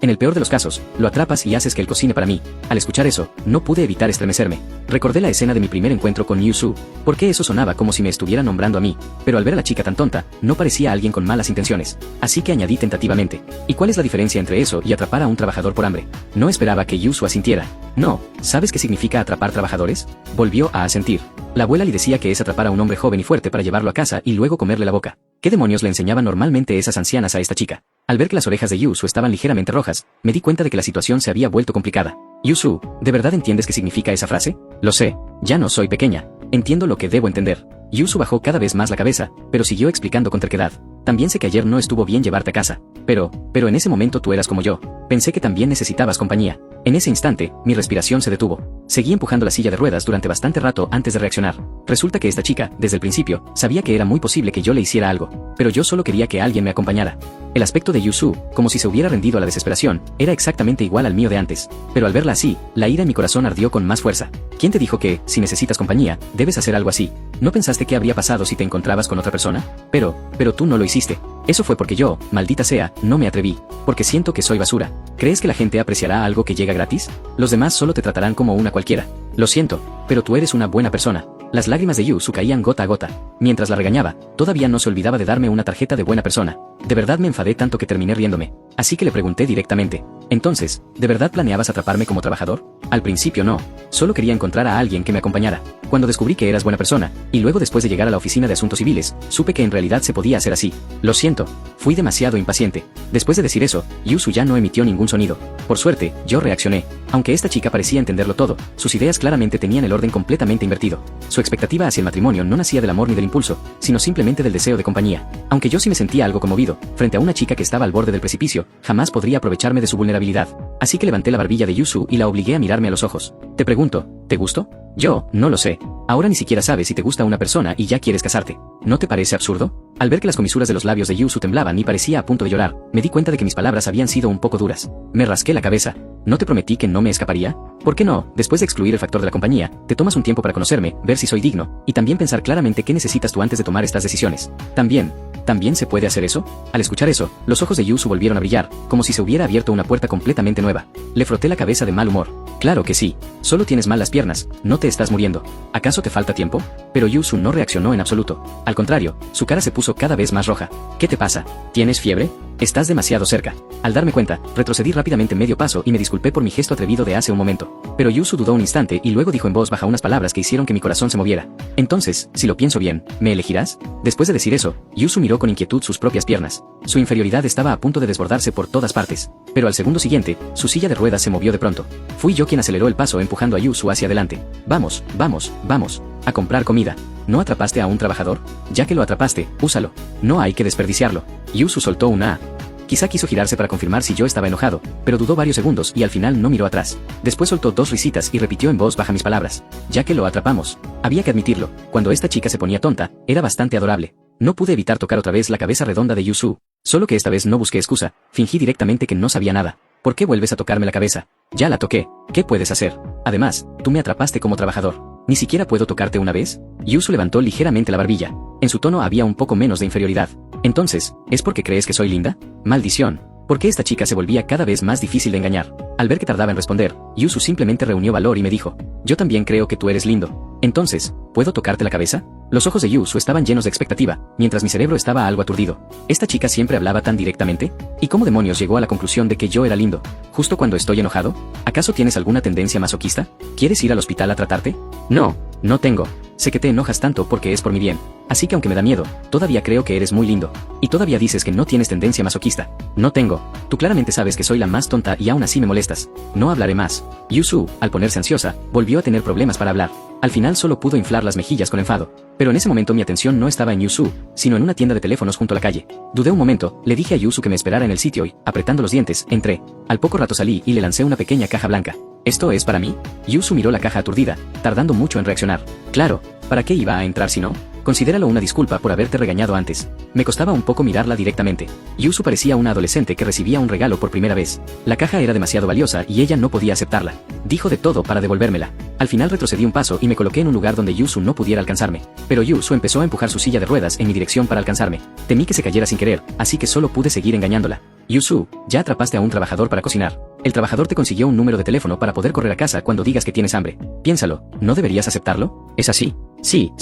En el peor de los casos, lo atrapas y haces que él cocine para mí. Al escuchar eso, no pude evitar estremecerme. Recordé la escena de mi primer encuentro con Yusu. Porque eso sonaba como si me estuviera nombrando a mí. Pero al ver a la chica tan tonta, no parecía alguien con malas intenciones. Así que añadí tentativamente. ¿Y cuál es la diferencia entre eso y atrapar a un trabajador por hambre? No esperaba que Yusu asintiera. No, ¿sabes qué significa atrapar trabajadores? Volvió a asentir. La abuela le decía que es atrapar a un hombre joven y fuerte para llevarlo a casa y luego comerle la boca. ¿Qué demonios le enseñaban normalmente esas ancianas a esta chica? Al ver que las orejas de Yusu estaban ligeramente rojas, me di cuenta de que la situación se había vuelto complicada. Yusu, ¿de verdad entiendes qué significa esa frase? Lo sé, ya no soy pequeña. Entiendo lo que debo entender. Yusu bajó cada vez más la cabeza, pero siguió explicando con terquedad. También sé que ayer no estuvo bien llevarte a casa. Pero en ese momento tú eras como yo. Pensé que también necesitabas compañía. En ese instante, mi respiración se detuvo. Seguí empujando la silla de ruedas durante bastante rato antes de reaccionar. Resulta que esta chica, desde el principio, sabía que era muy posible que yo le hiciera algo, pero yo solo quería que alguien me acompañara. El aspecto de Yusu, como si se hubiera rendido a la desesperación, era exactamente igual al mío de antes, pero al verla así, la ira en mi corazón ardió con más fuerza. ¿Quién te dijo que, si necesitas compañía, debes hacer algo así? ¿No pensaste qué habría pasado si te encontrabas con otra persona? Pero tú no lo hiciste. Eso fue porque yo, maldita sea, no me atreví, porque siento que soy basura. ¿Crees que la gente apreciará algo que llega gratis? Los demás solo te tratarán como una cualquiera. Lo siento, pero tú eres una buena persona. Las lágrimas de Yusu caían gota a gota. Mientras la regañaba, todavía no se olvidaba de darme una tarjeta de buena persona. De verdad me enfadé tanto que terminé riéndome. Así que le pregunté directamente. Entonces, ¿de verdad planeabas atraparme como trabajador? Al principio no. Solo quería encontrar a alguien que me acompañara. Cuando descubrí que eras buena persona, y luego después de llegar a la oficina de asuntos civiles, supe que en realidad se podía hacer así. Lo siento. Fui demasiado impaciente. Después de decir eso, Yusu ya no emitió ningún sonido. Por suerte, yo reaccioné. Aunque esta chica parecía entenderlo todo, sus ideas claramente tenían el orden completamente invertido. Su expectativa hacia el matrimonio no nacía del amor ni del impulso, sino simplemente del deseo de compañía. Aunque yo sí me sentía algo conmovido, frente a una chica que estaba al borde del precipicio, jamás podría aprovecharme de su vulnerabilidad. Así que levanté la barbilla de Yusu y la obligué a mirarme a los ojos. Te pregunto, ¿te gusto? Yo, no lo sé. Ahora ni siquiera sabes si te gusta una persona y ya quieres casarte. ¿No te parece absurdo? Al ver que las comisuras de los labios de Yusu temblaban y parecía a punto de llorar, me di cuenta de que mis palabras habían sido un poco duras. Me rasqué la cabeza. ¿No te prometí que no me escaparía? ¿Por qué no, después de excluir el factor de la compañía, te tomas un tiempo para conocerme, ver si soy digno, y también pensar claramente qué necesitas tú antes de tomar estas decisiones? ¿También se puede hacer eso? Al escuchar eso, los ojos de Yusu volvieron a brillar, como si se hubiera abierto una puerta completamente nueva. Le froté la cabeza de mal humor. Claro que sí. Solo tienes mal las piernas, no te estás muriendo. ¿Acaso te falta tiempo? Pero Yusu no reaccionó en absoluto. Al contrario, su cara se puso cada vez más roja. ¿Qué te pasa? ¿Tienes fiebre? Estás demasiado cerca. Al darme cuenta, retrocedí rápidamente medio paso y me disculpé por mi gesto atrevido de hace un momento. Pero Yusu dudó un instante y luego dijo en voz baja unas palabras que hicieron que mi corazón se moviera. Entonces, si lo pienso bien, ¿me elegirás? Después de decir eso, Yusu miró con inquietud sus propias piernas. Su inferioridad estaba a punto de desbordarse por todas partes. Pero al segundo siguiente, su silla de ruedas se movió de pronto. Fui yo quien aceleró el paso empujando a Yusu hacia adelante. Vamos, a comprar comida. ¿No atrapaste a un trabajador? Ya que lo atrapaste, úsalo. No hay que desperdiciarlo. Yusu soltó una A. Quizá quiso girarse para confirmar si yo estaba enojado, pero dudó varios segundos y al final no miró atrás. Después soltó dos risitas y repitió en voz baja mis palabras. Ya que lo atrapamos. Había que admitirlo, cuando esta chica se ponía tonta, era bastante adorable. No pude evitar tocar otra vez la cabeza redonda de Yusu. Solo que esta vez no busqué excusa, fingí directamente que no sabía nada. ¿Por qué vuelves a tocarme la cabeza? Ya la toqué. ¿Qué puedes hacer? Además, tú me atrapaste como trabajador. ¿Ni siquiera puedo tocarte una vez? Yusu levantó ligeramente la barbilla. En su tono había un poco menos de inferioridad. Entonces, ¿es porque crees que soy linda? Maldición. ¿Por qué esta chica se volvía cada vez más difícil de engañar? Al ver que tardaba en responder, Yusu simplemente reunió valor y me dijo, yo también creo que tú eres lindo. Entonces, ¿puedo tocarte la cabeza? Los ojos de Yusu estaban llenos de expectativa, mientras mi cerebro estaba algo aturdido. ¿Esta chica siempre hablaba tan directamente? ¿Y cómo demonios llegó a la conclusión de que yo era lindo? ¿Justo cuando estoy enojado? ¿Acaso tienes alguna tendencia masoquista? ¿Quieres ir al hospital a tratarte? No, no tengo. Sé que te enojas tanto porque es por mi bien. Así que aunque me da miedo, todavía creo que eres muy lindo. Y todavía dices que no tienes tendencia masoquista. No tengo. Tú claramente sabes que soy la más tonta y aún así me molestas. No hablaré más. Yusu, al ponerse ansiosa, volvió a tener problemas para hablar. Al final solo pudo inflar las mejillas con enfado. Pero en ese momento mi atención no estaba en Yusu, sino en una tienda de teléfonos junto a la calle. Dudé un momento, le dije a Yusu que me esperara en el sitio y, apretando los dientes, entré. Al poco rato salí y le lancé una pequeña caja blanca. ¿Esto es para mí? Yusu miró la caja aturdida, tardando mucho en reaccionar. Claro, ¿para qué iba a entrar si no? Considéralo una disculpa por haberte regañado antes. Me costaba un poco mirarla directamente. Yusu parecía una adolescente que recibía un regalo por primera vez. La caja era demasiado valiosa y ella no podía aceptarla. Dijo de todo para devolvérmela. Al final retrocedí un paso y me coloqué en un lugar donde Yusu no pudiera alcanzarme. Pero Yusu empezó a empujar su silla de ruedas en mi dirección para alcanzarme. Temí que se cayera sin querer, así que solo pude seguir engañándola. Yusu, ya atrapaste a un trabajador para cocinar. El trabajador te consiguió un número de teléfono para poder correr a casa cuando digas que tienes hambre. Piénsalo, ¿no deberías aceptarlo? ¿Es así? Sí.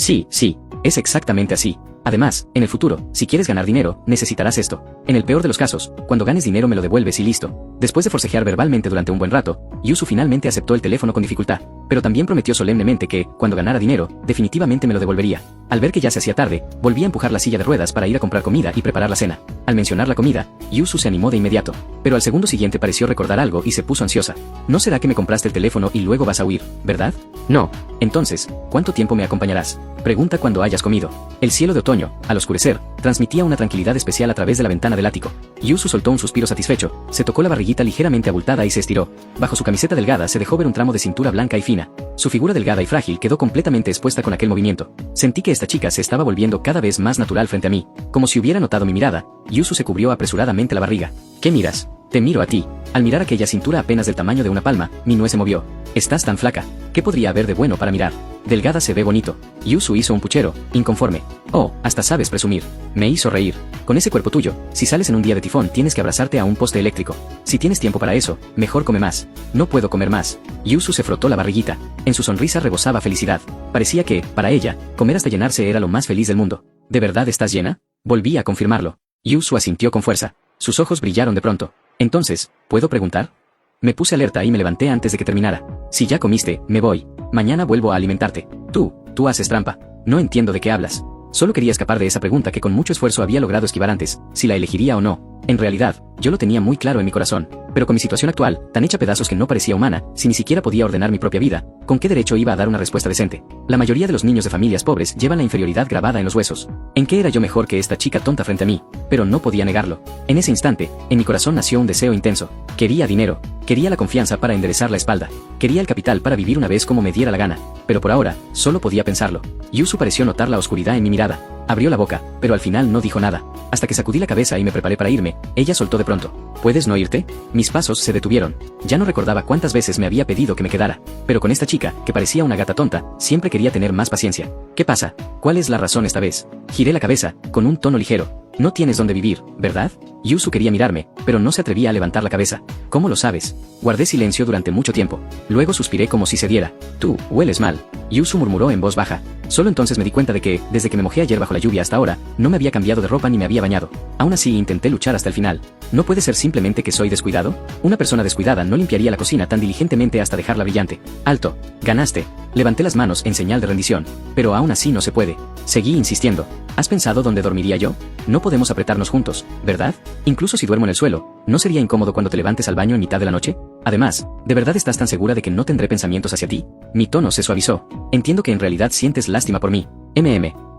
Es exactamente así. Además, en el futuro, si quieres ganar dinero, necesitarás esto. En el peor de los casos, cuando ganes dinero me lo devuelves y listo. Después de forcejear verbalmente durante un buen rato, Yusu finalmente aceptó el teléfono con dificultad, pero también prometió solemnemente que, cuando ganara dinero, definitivamente me lo devolvería. Al ver que ya se hacía tarde, volví a empujar la silla de ruedas para ir a comprar comida y preparar la cena. Al mencionar la comida, Yusu se animó de inmediato, pero al segundo siguiente pareció recordar algo y se puso ansiosa. ¿No será que me compraste el teléfono y luego vas a huir, verdad? No. Entonces, ¿cuánto tiempo me acompañarás? Pregunta cuando hayas comido. El cielo de otoño, al oscurecer, transmitía una tranquilidad especial a través de la ventana del ático. Yusu soltó un suspiro satisfecho, se tocó la barriguita ligeramente abultada y se estiró. Bajo su camiseta delgada se dejó ver un tramo de cintura blanca y fina. Su figura delgada y frágil quedó completamente expuesta con aquel movimiento. Sentí que esta chica se estaba volviendo cada vez más natural frente a mí. Como si hubiera notado mi mirada, Yusu se cubrió apresuradamente la barriga. ¿Qué miras? Te miro a ti. Al mirar aquella cintura apenas del tamaño de una palma, mi nuez se movió. Estás tan flaca. ¿Qué podría haber de bueno para mirar? Delgada se ve bonito. Yusu hizo un puchero, inconforme. Oh, hasta sabes presumir. Me hizo reír. Con ese cuerpo tuyo, si sales en un día de tifón tienes que abrazarte a un poste eléctrico. Si tienes tiempo para eso, mejor come más. No puedo comer más. Yusu se frotó la barriguita. En su sonrisa rebosaba felicidad. Parecía que, para ella, comer hasta llenarse era lo más feliz del mundo. ¿De verdad estás llena? Volví a confirmarlo. Yusu asintió con fuerza. Sus ojos brillaron de pronto. Entonces, ¿puedo preguntar? Me puse alerta y me levanté antes de que terminara. Si ya comiste, me voy. Mañana vuelvo a alimentarte. Tú haces trampa. No entiendo de qué hablas. Solo quería escapar de esa pregunta que con mucho esfuerzo había logrado esquivar antes, si la elegiría o no. En realidad, yo lo tenía muy claro en mi corazón. Pero con mi situación actual, tan hecha pedazos que no parecía humana, si ni siquiera podía ordenar mi propia vida, ¿con qué derecho iba a dar una respuesta decente? La mayoría de los niños de familias pobres llevan la inferioridad grabada en los huesos. ¿En qué era yo mejor que esta chica tonta frente a mí? Pero no podía negarlo. En ese instante, en mi corazón nació un deseo intenso. Quería dinero. Quería la confianza para enderezar la espalda. Quería el capital para vivir una vez como me diera la gana. Pero por ahora, solo podía pensarlo. Yusu pareció notar la oscuridad en mi mirada. Abrió la boca, pero al final no dijo nada. Hasta que sacudí la cabeza y me preparé para irme, ella soltó de pronto. ¿Puedes no irte? Mis pasos se detuvieron. Ya no recordaba cuántas veces me había pedido que me quedara. Pero con esta chica, que parecía una gata tonta, siempre quería tener más paciencia. ¿Qué pasa? ¿Cuál es la razón esta vez? Giré la cabeza, con un tono ligero. No tienes dónde vivir, ¿verdad? Yusu quería mirarme, pero no se atrevía a levantar la cabeza. ¿Cómo lo sabes? Guardé silencio durante mucho tiempo. Luego suspiré como si cediera. Tú, hueles mal. Yusu murmuró en voz baja. Solo entonces me di cuenta de que, desde que me mojé ayer bajo la lluvia hasta ahora, no me había cambiado de ropa ni me había bañado. Aún así intenté luchar hasta el final. ¿No puede ser simplemente que soy descuidado? Una persona descuidada no limpiaría la cocina tan diligentemente hasta dejarla brillante. Alto. Ganaste. Levanté las manos en señal de rendición. Pero aún así no se puede. Seguí insistiendo. ¿Has pensado dónde dormiría yo? No podemos apretarnos juntos, ¿verdad? Incluso si duermo en el suelo, ¿no sería incómodo cuando te levantes al baño en mitad de la noche? Además, ¿de verdad estás tan segura de que no tendré pensamientos hacia ti? Mi tono se suavizó. Entiendo que en realidad sientes lástima por mí.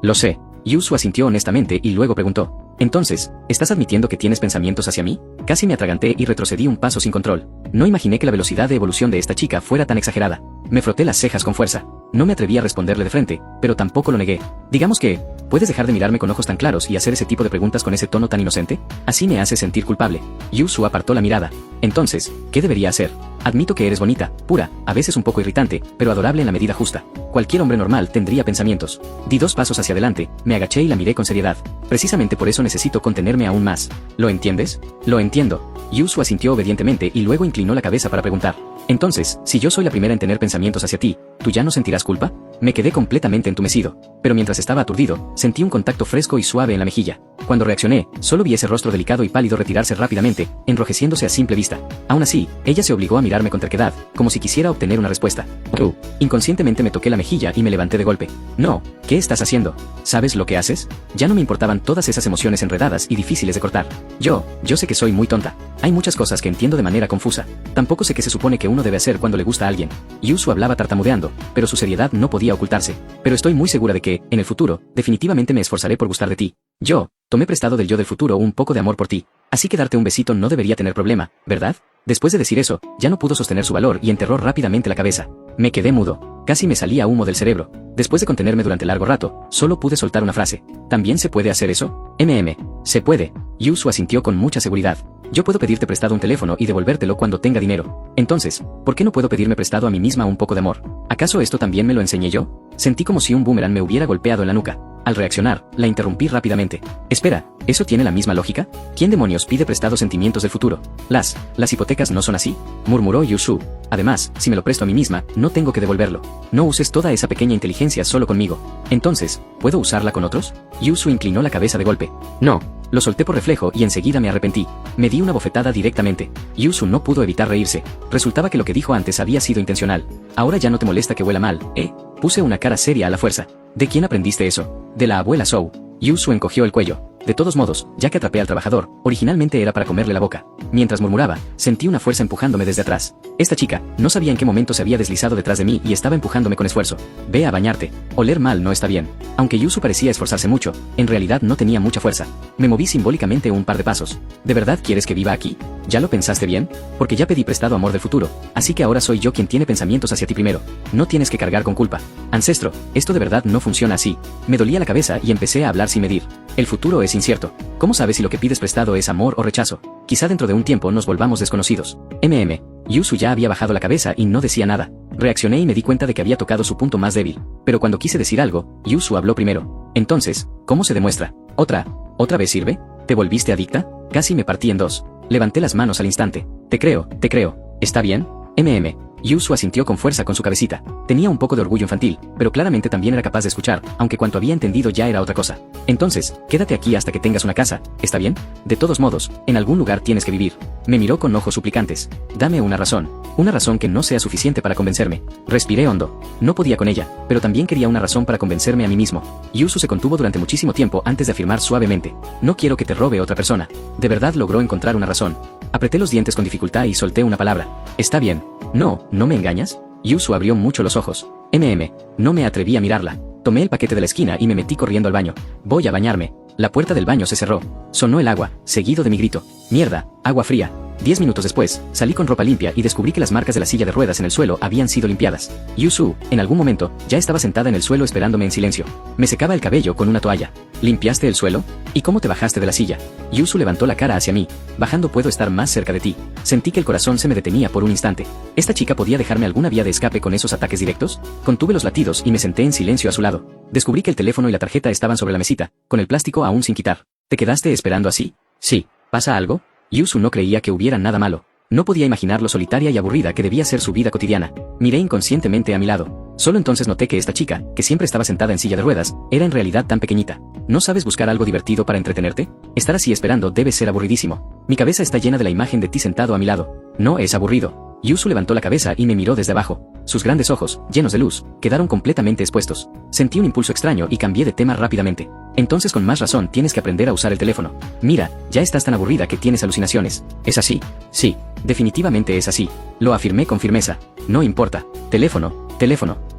Lo sé. Yusu asintió honestamente y luego preguntó. Entonces, ¿estás admitiendo que tienes pensamientos hacia mí? Casi me atraganté y retrocedí un paso sin control. No imaginé que la velocidad de evolución de esta chica fuera tan exagerada. Me froté las cejas con fuerza. No me atreví a responderle de frente, pero tampoco lo negué. Digamos que, ¿puedes dejar de mirarme con ojos tan claros y hacer ese tipo de preguntas con ese tono tan inocente? Así me hace sentir culpable. Yusu apartó la mirada. Entonces, ¿qué debería hacer? Admito que eres bonita, pura, a veces un poco irritante, pero adorable en la medida justa. Cualquier hombre normal tendría pensamientos. Di 2 pasos hacia adelante, me agaché y la miré con seriedad. Precisamente por eso necesito contenerme aún más. ¿Lo entiendes? Lo entiendo. Yusu asintió obedientemente y luego inclinó la cabeza para preguntar. Entonces, si yo soy la primera en tener pensamientos hacia ti, ¿tú ya no sentirás culpa? Me quedé completamente entumecido, pero mientras estaba aturdido, sentí un contacto fresco y suave en la mejilla. Cuando reaccioné, solo vi ese rostro delicado y pálido retirarse rápidamente, enrojeciéndose a simple vista. Aún así, ella se obligó a mirarme con terquedad, como si quisiera obtener una respuesta. Inconscientemente me toqué la mejilla y me levanté de golpe. No, ¿qué estás haciendo? ¿Sabes lo que haces? Ya no me importaban todas esas emociones enredadas y difíciles de cortar. Yo sé que soy muy tonta. Hay muchas cosas que entiendo de manera confusa. Tampoco sé qué se supone que uno debe hacer cuando le gusta a alguien. Yusu hablaba tartamudeando, pero su seriedad no podía ocultarse. Pero estoy muy segura de que, en el futuro, definitivamente me esforzaré por gustar de ti. Yo tomé prestado del yo del futuro un poco de amor por ti. Así que darte un besito no debería tener problema, ¿verdad? Después de decir eso, ya no pudo sostener su valor y enterró rápidamente la cabeza. Me quedé mudo. Casi me salía humo del cerebro. Después de contenerme durante largo rato, solo pude soltar una frase. ¿También se puede hacer eso? Se puede. Yusu asintió con mucha seguridad. Yo puedo pedirte prestado un teléfono y devolvértelo cuando tenga dinero. Entonces, ¿por qué no puedo pedirme prestado a mí misma un poco de amor? ¿Acaso esto también me lo enseñé yo? Sentí como si un boomerang me hubiera golpeado en la nuca. Al reaccionar, la interrumpí rápidamente. Espera, ¿eso tiene la misma lógica? ¿Quién demonios pide prestado sentimientos del futuro? Las hipotecas no son así, murmuró Yusu. Además, si me lo presto a mí misma, no tengo que devolverlo. No uses toda esa pequeña inteligencia solo conmigo. Entonces, ¿puedo usarla con otros? Yusu inclinó la cabeza de golpe. No. Lo solté por reflejo y enseguida me arrepentí. Me di una bofetada directamente. Yusu no pudo evitar reírse. Resultaba que lo que dijo antes había sido intencional. Ahora ya no te molesta que huela mal, ¿eh? Puse una cara seria a la fuerza. ¿De quién aprendiste eso? De la abuela Sou. Yusu encogió el cuello. De todos modos, ya que atrapé al trabajador, originalmente era para comerle la boca. Mientras murmuraba, sentí una fuerza empujándome desde atrás. Esta chica, no sabía en qué momento se había deslizado detrás de mí y estaba empujándome con esfuerzo. Ve a bañarte. Oler mal no está bien. Aunque Yusu parecía esforzarse mucho, en realidad no tenía mucha fuerza. Me moví simbólicamente un par de pasos. ¿De verdad quieres que viva aquí? ¿Ya lo pensaste bien? Porque ya pedí prestado amor del futuro, así que ahora soy yo quien tiene pensamientos hacia ti primero. No tienes que cargar con culpa. Ancestro, esto de verdad no funciona así. Me dolía la cabeza y empecé a hablar sin medir. El futuro es incierto. ¿Cómo sabes si lo que pides prestado es amor o rechazo? Quizá dentro de un tiempo nos volvamos desconocidos. Yusu ya había bajado la cabeza y no decía nada. Reaccioné y me di cuenta de que había tocado su punto más débil. Pero cuando quise decir algo, Yusu habló primero. Entonces, ¿cómo se demuestra? ¿Otra vez sirve? ¿Te volviste adicta? Casi me partí en dos. Levanté las manos al instante. Te creo. ¿Está bien? Yusu asintió con fuerza con su cabecita. Tenía un poco de orgullo infantil, pero claramente también era capaz de escuchar, aunque cuanto había entendido ya era otra cosa. Entonces, quédate aquí hasta que tengas una casa, ¿está bien? De todos modos, en algún lugar tienes que vivir. Me miró con ojos suplicantes. Dame una razón que no sea suficiente para convencerme. Respiré hondo. No podía con ella, pero también quería una razón para convencerme a mí mismo. Yusu se contuvo durante muchísimo tiempo antes de afirmar suavemente. No quiero que te robe otra persona. De verdad logró encontrar una razón. Apreté los dientes con dificultad y solté una palabra. Está bien. ¿No me engañas? Yusu abrió mucho los ojos. No me atreví a mirarla. Tomé el paquete de la esquina y me metí corriendo al baño. Voy a bañarme. La puerta del baño se cerró. Sonó el agua, seguido de mi grito. Mierda, agua fría. 10 minutos después, salí con ropa limpia y descubrí que las marcas de la silla de ruedas en el suelo habían sido limpiadas. Yusu, en algún momento, ya estaba sentada en el suelo esperándome en silencio. Me secaba el cabello con una toalla. ¿Limpiaste el suelo? ¿Y cómo te bajaste de la silla? Yusu levantó la cara hacia mí. Bajando puedo estar más cerca de ti. Sentí que el corazón se me detenía por un instante. ¿Esta chica podía dejarme alguna vía de escape con esos ataques directos? Contuve los latidos y me senté en silencio a su lado. Descubrí que el teléfono y la tarjeta estaban sobre la mesita, con el plástico aún sin quitar. ¿Te quedaste esperando así? Sí. ¿Pasa algo? Yusu no creía que hubiera nada malo. No podía imaginar lo solitaria y aburrida que debía ser su vida cotidiana. Miré inconscientemente a mi lado. Solo entonces noté que esta chica, que siempre estaba sentada en silla de ruedas, era en realidad tan pequeñita. ¿No sabes buscar algo divertido para entretenerte? Estar así esperando debe ser aburridísimo. Mi cabeza está llena de la imagen de ti sentado a mi lado. No es aburrido. Yusu levantó la cabeza y me miró desde abajo. Sus grandes ojos, llenos de luz, quedaron completamente expuestos. Sentí un impulso extraño y cambié de tema rápidamente. Entonces con más razón tienes que aprender a usar el teléfono. Mira, ya estás tan aburrida que tienes alucinaciones. ¿Es así? Sí, definitivamente es así. Lo afirmé con firmeza. No importa. Teléfono.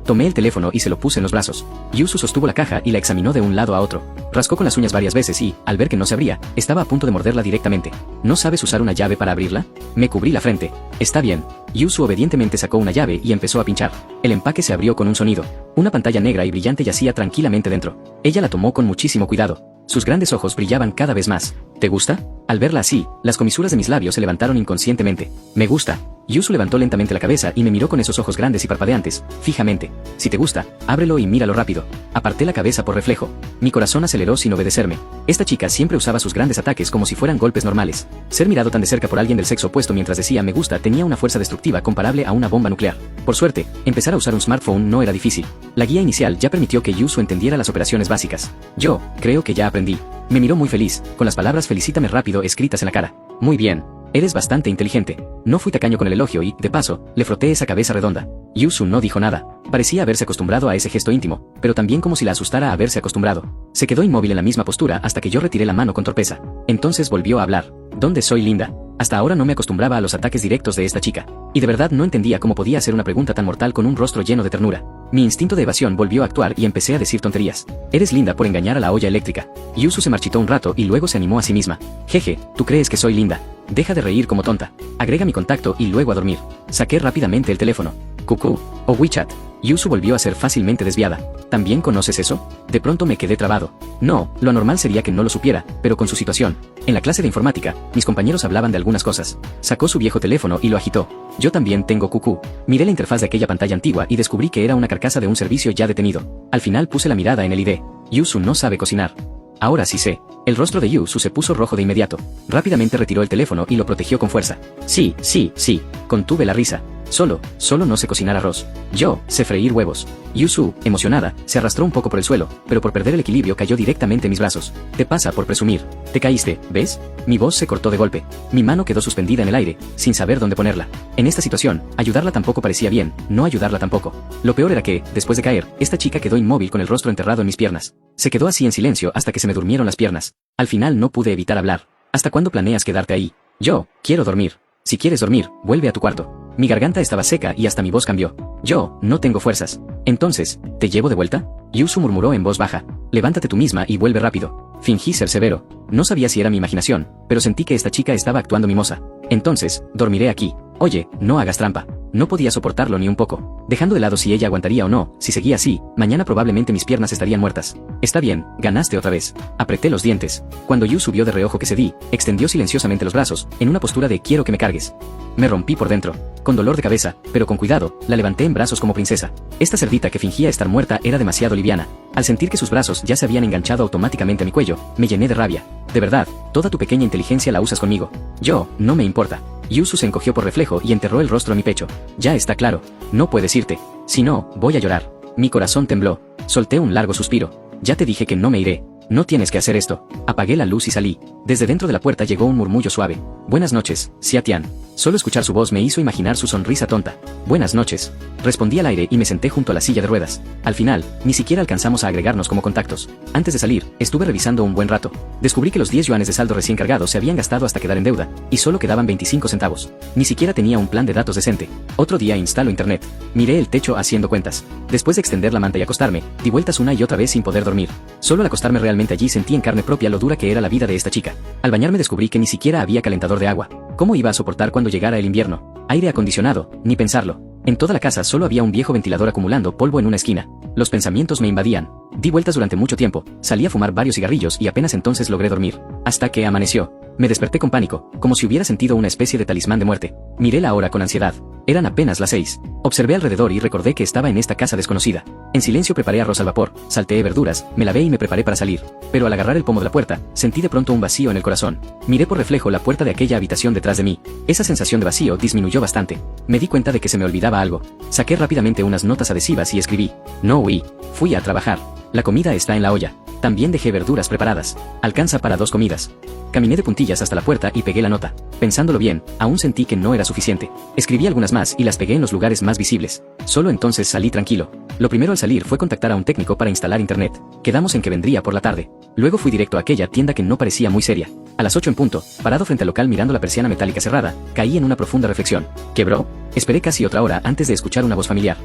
Tomé el teléfono y se lo puse en los brazos. Yusu sostuvo la caja y la examinó de un lado a otro. Rascó con las uñas varias veces y, al ver que no se abría, estaba a punto de morderla directamente. ¿No sabes usar una llave para abrirla? Me cubrí la frente. Está bien. Yusu obedientemente sacó una llave y empezó a pinchar. El empaque se abrió con un sonido. Una pantalla negra y brillante yacía tranquilamente dentro. Ella la tomó con muchísimo cuidado. Sus grandes ojos brillaban cada vez más. ¿Te gusta? Al verla así, las comisuras de mis labios se levantaron inconscientemente. Me gusta. Yusu levantó lentamente la cabeza y me miró con esos ojos grandes y parpadeantes, fijamente. Si te gusta, ábrelo y míralo rápido. Aparté la cabeza por reflejo. Mi corazón aceleró sin obedecerme. Esta chica siempre usaba sus grandes ataques como si fueran golpes normales. Ser mirado tan de cerca por alguien del sexo opuesto mientras decía me gusta tenía una fuerza destructiva comparable a una bomba nuclear. Por suerte, empezar a usar un smartphone no era difícil. La guía inicial ya permitió que Yusu entendiera las operaciones básicas. Yo, creo que ya aprendí. Me miró muy feliz, con las palabras felicítame rápido escritas en la cara. Muy bien. Eres bastante inteligente. No fui tacaño con el elogio y, de paso, le froté esa cabeza redonda. Yusu no dijo nada. Parecía haberse acostumbrado a ese gesto íntimo, pero también como si la asustara haberse acostumbrado. Se quedó inmóvil en la misma postura hasta que yo retiré la mano con torpeza. Entonces volvió a hablar. ¿Dónde soy linda? Hasta ahora no me acostumbraba a los ataques directos de esta chica. Y de verdad no entendía cómo podía hacer una pregunta tan mortal con un rostro lleno de ternura. Mi instinto de evasión volvió a actuar y empecé a decir tonterías. Eres linda por engañar a la olla eléctrica. Yusu se marchitó un rato y luego se animó a sí misma. Jeje, ¿tú crees que soy linda? Deja de reír como tonta. Agrega mi contacto y luego a dormir. Saqué rápidamente el teléfono. Cucú. O WeChat. Yusu volvió a ser fácilmente desviada. ¿También conoces eso? De pronto me quedé trabado. No, lo normal sería que no lo supiera, pero con su situación. En la clase de informática, mis compañeros hablaban de algunas cosas. Sacó su viejo teléfono y lo agitó. Yo también tengo Cucú. Miré la interfaz de aquella pantalla antigua y descubrí que era una carcasa de un servicio ya detenido. Al final puse la mirada en el ID. Yusu no sabe cocinar. Ahora sí sé. El rostro de Yusu se puso rojo de inmediato. Rápidamente retiró el teléfono y lo protegió con fuerza. Sí. Contuve la risa. Solo no sé cocinar arroz. Yo sé freír huevos. Yusu, emocionada, se arrastró un poco por el suelo, pero por perder el equilibrio cayó directamente en mis brazos. Te pasa por presumir. Te caíste, ¿ves? Mi voz se cortó de golpe. Mi mano quedó suspendida en el aire, sin saber dónde ponerla. En esta situación, ayudarla tampoco parecía bien, no ayudarla tampoco. Lo peor era que, después de caer, esta chica quedó inmóvil con el rostro enterrado en mis piernas. Se quedó así en silencio hasta que se me durmieron las piernas. Al final no pude evitar hablar. ¿Hasta cuándo planeas quedarte ahí? Yo quiero dormir. Si quieres dormir, vuelve a tu cuarto. Mi garganta estaba seca y hasta mi voz cambió. Yo no tengo fuerzas. Entonces, ¿te llevo de vuelta? Yusu murmuró en voz baja. Levántate tú misma y vuelve rápido. Fingí ser severo. No sabía si era mi imaginación, pero sentí que esta chica estaba actuando mimosa. Entonces, dormiré aquí. Oye, no hagas trampa. No podía soportarlo ni un poco. Dejando de lado si ella aguantaría o no, si seguía así, mañana probablemente mis piernas estarían muertas. Está bien, ganaste otra vez. Apreté los dientes. Cuando Yu subió de reojo que cedí, extendió silenciosamente los brazos, en una postura de quiero que me cargues. Me rompí por dentro. Con dolor de cabeza, pero con cuidado, la levanté en brazos como princesa. Esta cerdita que fingía estar muerta era demasiado liviana. Al sentir que sus brazos ya se habían enganchado automáticamente a mi cuello, me llené de rabia. De verdad, toda tu pequeña inteligencia la usas conmigo. Yo, no me importa. Yusu se encogió por reflejo y enterró el rostro a mi pecho. Ya está claro. No puedes irte. Si no, voy a llorar. Mi corazón tembló. Solté un largo suspiro. Ya te dije que no me iré. No tienes que hacer esto. Apagué la luz y salí. Desde dentro de la puerta llegó un murmullo suave. Buenas noches, Xia Tian. Solo escuchar su voz me hizo imaginar su sonrisa tonta. Buenas noches. Respondí al aire y me senté junto a la silla de ruedas. Al final, ni siquiera alcanzamos a agregarnos como contactos. Antes de salir, estuve revisando un buen rato. Descubrí que los 10 yuanes de saldo recién cargados se habían gastado hasta quedar en deuda, y solo quedaban 25 centavos. Ni siquiera tenía un plan de datos decente. Otro día instalo internet. Miré el techo haciendo cuentas. Después de extender la manta y acostarme, di vueltas una y otra vez sin poder dormir. Solo al acostarme realmente allí sentí en carne propia lo dura que era la vida de esta chica. Al bañarme descubrí que ni siquiera había calentador de agua. ¿Cómo iba a soportar cuando llegara el invierno? Aire acondicionado, ni pensarlo. En toda la casa solo había un viejo ventilador acumulando polvo en una esquina. Los pensamientos me invadían. Di vueltas durante mucho tiempo, salí a fumar varios cigarrillos y apenas entonces logré dormir. Hasta que amaneció. Me desperté con pánico, como si hubiera sentido una especie de talismán de muerte. Miré la hora con ansiedad. Eran apenas las 6. Observé alrededor y recordé que estaba en esta casa desconocida. En silencio preparé arroz al vapor, salteé verduras, me lavé y me preparé para salir. Pero al agarrar el pomo de la puerta, sentí de pronto un vacío en el corazón. Miré por reflejo la puerta de aquella habitación detrás de mí. Esa sensación de vacío disminuyó bastante. Me di cuenta de que se me olvidaba algo. Saqué rápidamente unas notas adhesivas y escribí. No huí. Fui a trabajar. La comida está en la olla. También dejé verduras preparadas. Alcanza para 2 comidas. Caminé de puntillas hasta la puerta y pegué la nota. Pensándolo bien, aún sentí que no era suficiente. Escribí algunas más y las pegué en los lugares más visibles. Solo entonces salí tranquilo. Lo primero al salir fue contactar a un técnico para instalar internet. Quedamos en que vendría por la tarde. Luego fui directo a aquella tienda que no parecía muy seria. A las 8 en punto, parado frente al local mirando la persiana metálica cerrada, caí en una profunda reflexión. ¿Quebró? Esperé casi otra hora antes de escuchar una voz familiar.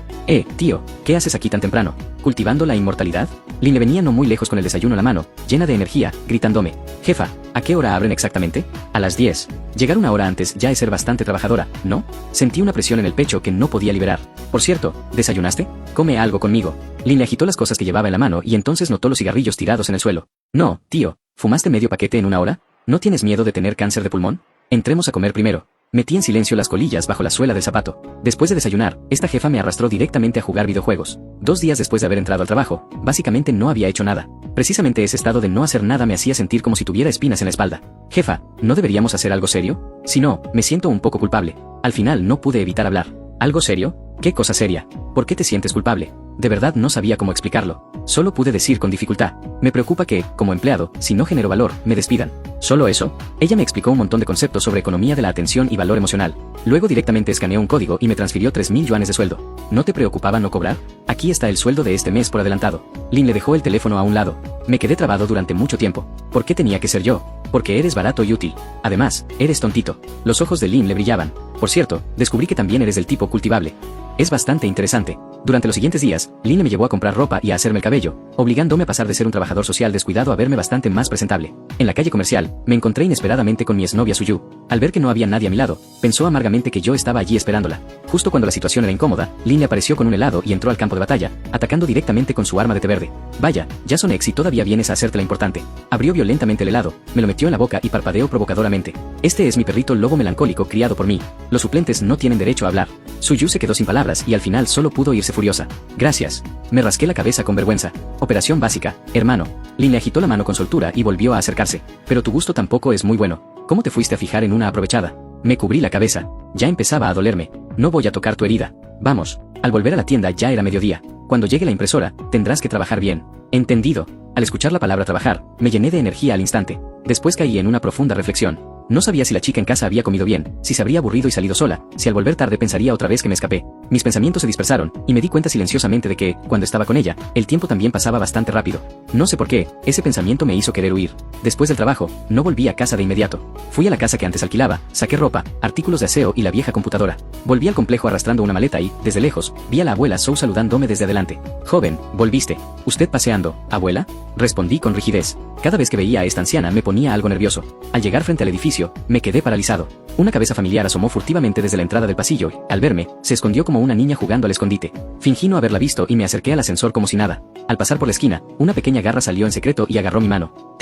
Tío, ¿qué haces aquí tan temprano? ¿Cultivando la inmortalidad? Line venía no muy lejos con el desayuno a la mano, llena de energía, gritándome. Jefa, ¿a qué hora abren exactamente? A las 10. Llegar una hora antes ya es ser bastante trabajadora, ¿no? Sentí una presión en el pecho que no podía liberar. Por cierto, ¿desayunaste? Come algo conmigo. Line agitó las cosas que llevaba en la mano y entonces notó los cigarrillos tirados en el suelo. No, tío, ¿fumaste medio paquete en una hora? ¿No tienes miedo de tener cáncer de pulmón? Entremos a comer primero. Metí en silencio las colillas bajo la suela del zapato. Después de desayunar, esta jefa me arrastró directamente a jugar videojuegos. 2 días después de haber entrado al trabajo, básicamente no había hecho nada. Precisamente ese estado de no hacer nada me hacía sentir como si tuviera espinas en la espalda. Jefa, ¿no deberíamos hacer algo serio? Si no, me siento un poco culpable. Al final no pude evitar hablar. ¿Algo serio? ¿Qué cosa seria? ¿Por qué te sientes culpable? De verdad no sabía cómo explicarlo. Solo pude decir con dificultad. Me preocupa que, como empleado, si no genero valor, me despidan. ¿Solo eso? Ella me explicó un montón de conceptos sobre economía de la atención y valor emocional. Luego directamente escaneó un código y me transfirió 3.000 yuanes de sueldo. ¿No te preocupaba no cobrar? Aquí está el sueldo de este mes por adelantado. Lin le dejó el teléfono a un lado. Me quedé trabado durante mucho tiempo. ¿Por qué tenía que ser yo? Porque eres barato y útil. Además, eres tontito. Los ojos de Lin le brillaban. Por cierto, descubrí que también eres del tipo cultivable. Es bastante interesante. Durante los siguientes días, Lin me llevó a comprar ropa y a hacerme el cabello, obligándome a pasar de ser un trabajador social descuidado a verme bastante más presentable. En la calle comercial, me encontré inesperadamente con mi exnovia Suyu. Al ver que no había nadie a mi lado, pensó amargamente que yo estaba allí esperándola. Justo cuando la situación era incómoda, Lin le apareció con un helado y entró al campo de batalla, atacando directamente con su arma de té verde. Vaya, ya son ex y todavía vienes a hacerte la importante. Abrió violentamente el helado, me lo metió en la boca y parpadeó provocadoramente. Este es mi perrito lobo melancólico criado por mí. Los suplentes no tienen derecho a hablar. Suyu se quedó sin palabras y al final solo pudo irse furiosa. Gracias. Me rasqué la cabeza con vergüenza. Operación básica, hermano. Lin le agitó la mano con soltura y volvió a acercarse. Pero tu gusto tampoco es muy bueno. ¿Cómo te fuiste a fijar en una aprovechada? Me cubrí la cabeza. Ya empezaba a dolerme. No voy a tocar tu herida. Vamos. Al volver a la tienda ya era mediodía. Cuando llegue la impresora, tendrás que trabajar bien. Entendido. Al escuchar la palabra trabajar, me llené de energía al instante. Después caí en una profunda reflexión. No sabía si la chica en casa había comido bien, si se habría aburrido y salido sola, si al volver tarde pensaría otra vez que me escapé. Mis pensamientos se dispersaron, y me di cuenta silenciosamente de que, cuando estaba con ella, el tiempo también pasaba bastante rápido. No sé por qué, ese pensamiento me hizo querer huir. Después del trabajo, no volví a casa de inmediato. Fui a la casa que antes alquilaba, saqué ropa, artículos de aseo y la vieja computadora. Volví al complejo arrastrando una maleta y, desde lejos, vi a la abuela Sou saludándome desde adelante. Joven, volviste. ¿Usted paseando, abuela? Respondí con rigidez. Cada vez que veía a esta anciana me ponía algo nervioso. Al llegar frente al edificio, me quedé paralizado. Una cabeza familiar asomó furtivamente desde la entrada del pasillo y, al verme, se escondió como una niña jugando al escondite. Fingí no haberla visto y me acerqué al ascensor como si nada. Al pasar por la esquina, una pequeña garra salió en secreto y agarró mi mano.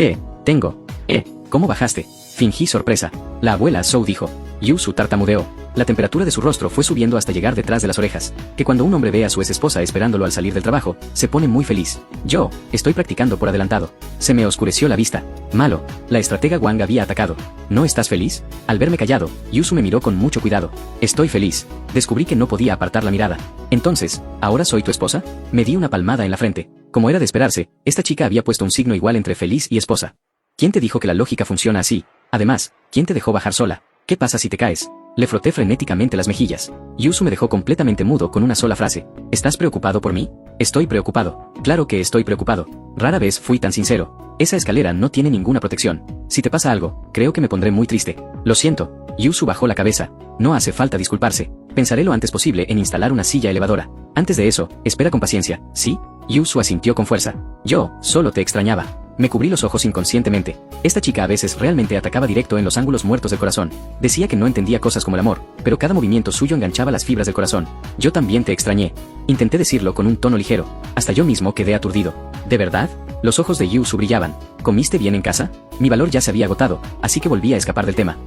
Tengo. ¿Cómo bajaste? Fingí sorpresa. La abuela Sou dijo. Yusu tartamudeó. La temperatura de su rostro fue subiendo hasta llegar detrás de las orejas. Que cuando un hombre ve a su ex esposa esperándolo al salir del trabajo, se pone muy feliz. Yo, estoy practicando por adelantado. Se me oscureció la vista. Malo. La estratega Wang había atacado. ¿No estás feliz? Al verme callado, Yusu me miró con mucho cuidado. Estoy feliz. Descubrí que no podía apartar la mirada. Entonces, ¿ahora soy tu esposa? Me di una palmada en la frente. Como era de esperarse, esta chica había puesto un signo igual entre feliz y esposa. ¿Quién te dijo que la lógica funciona así? Además, ¿quién te dejó bajar sola? ¿Qué pasa si te caes? Le froté frenéticamente las mejillas. Yusu me dejó completamente mudo con una sola frase. ¿Estás preocupado por mí? Estoy preocupado. Claro que estoy preocupado. Rara vez fui tan sincero. Esa escalera no tiene ninguna protección. Si te pasa algo, creo que me pondré muy triste. Lo siento. Yusu bajó la cabeza. No hace falta disculparse. Pensaré lo antes posible en instalar una silla elevadora. Antes de eso, espera con paciencia, ¿sí? Yusu asintió con fuerza. Yo, solo te extrañaba. Me cubrí los ojos inconscientemente. Esta chica a veces realmente atacaba directo en los ángulos muertos del corazón. Decía que no entendía cosas como el amor, pero cada movimiento suyo enganchaba las fibras del corazón. Yo también te extrañé. Intenté decirlo con un tono ligero. Hasta yo mismo quedé aturdido. ¿De verdad? Los ojos de Yusu brillaban. ¿Comiste bien en casa? Mi valor ya se había agotado, así que volví a escapar del tema.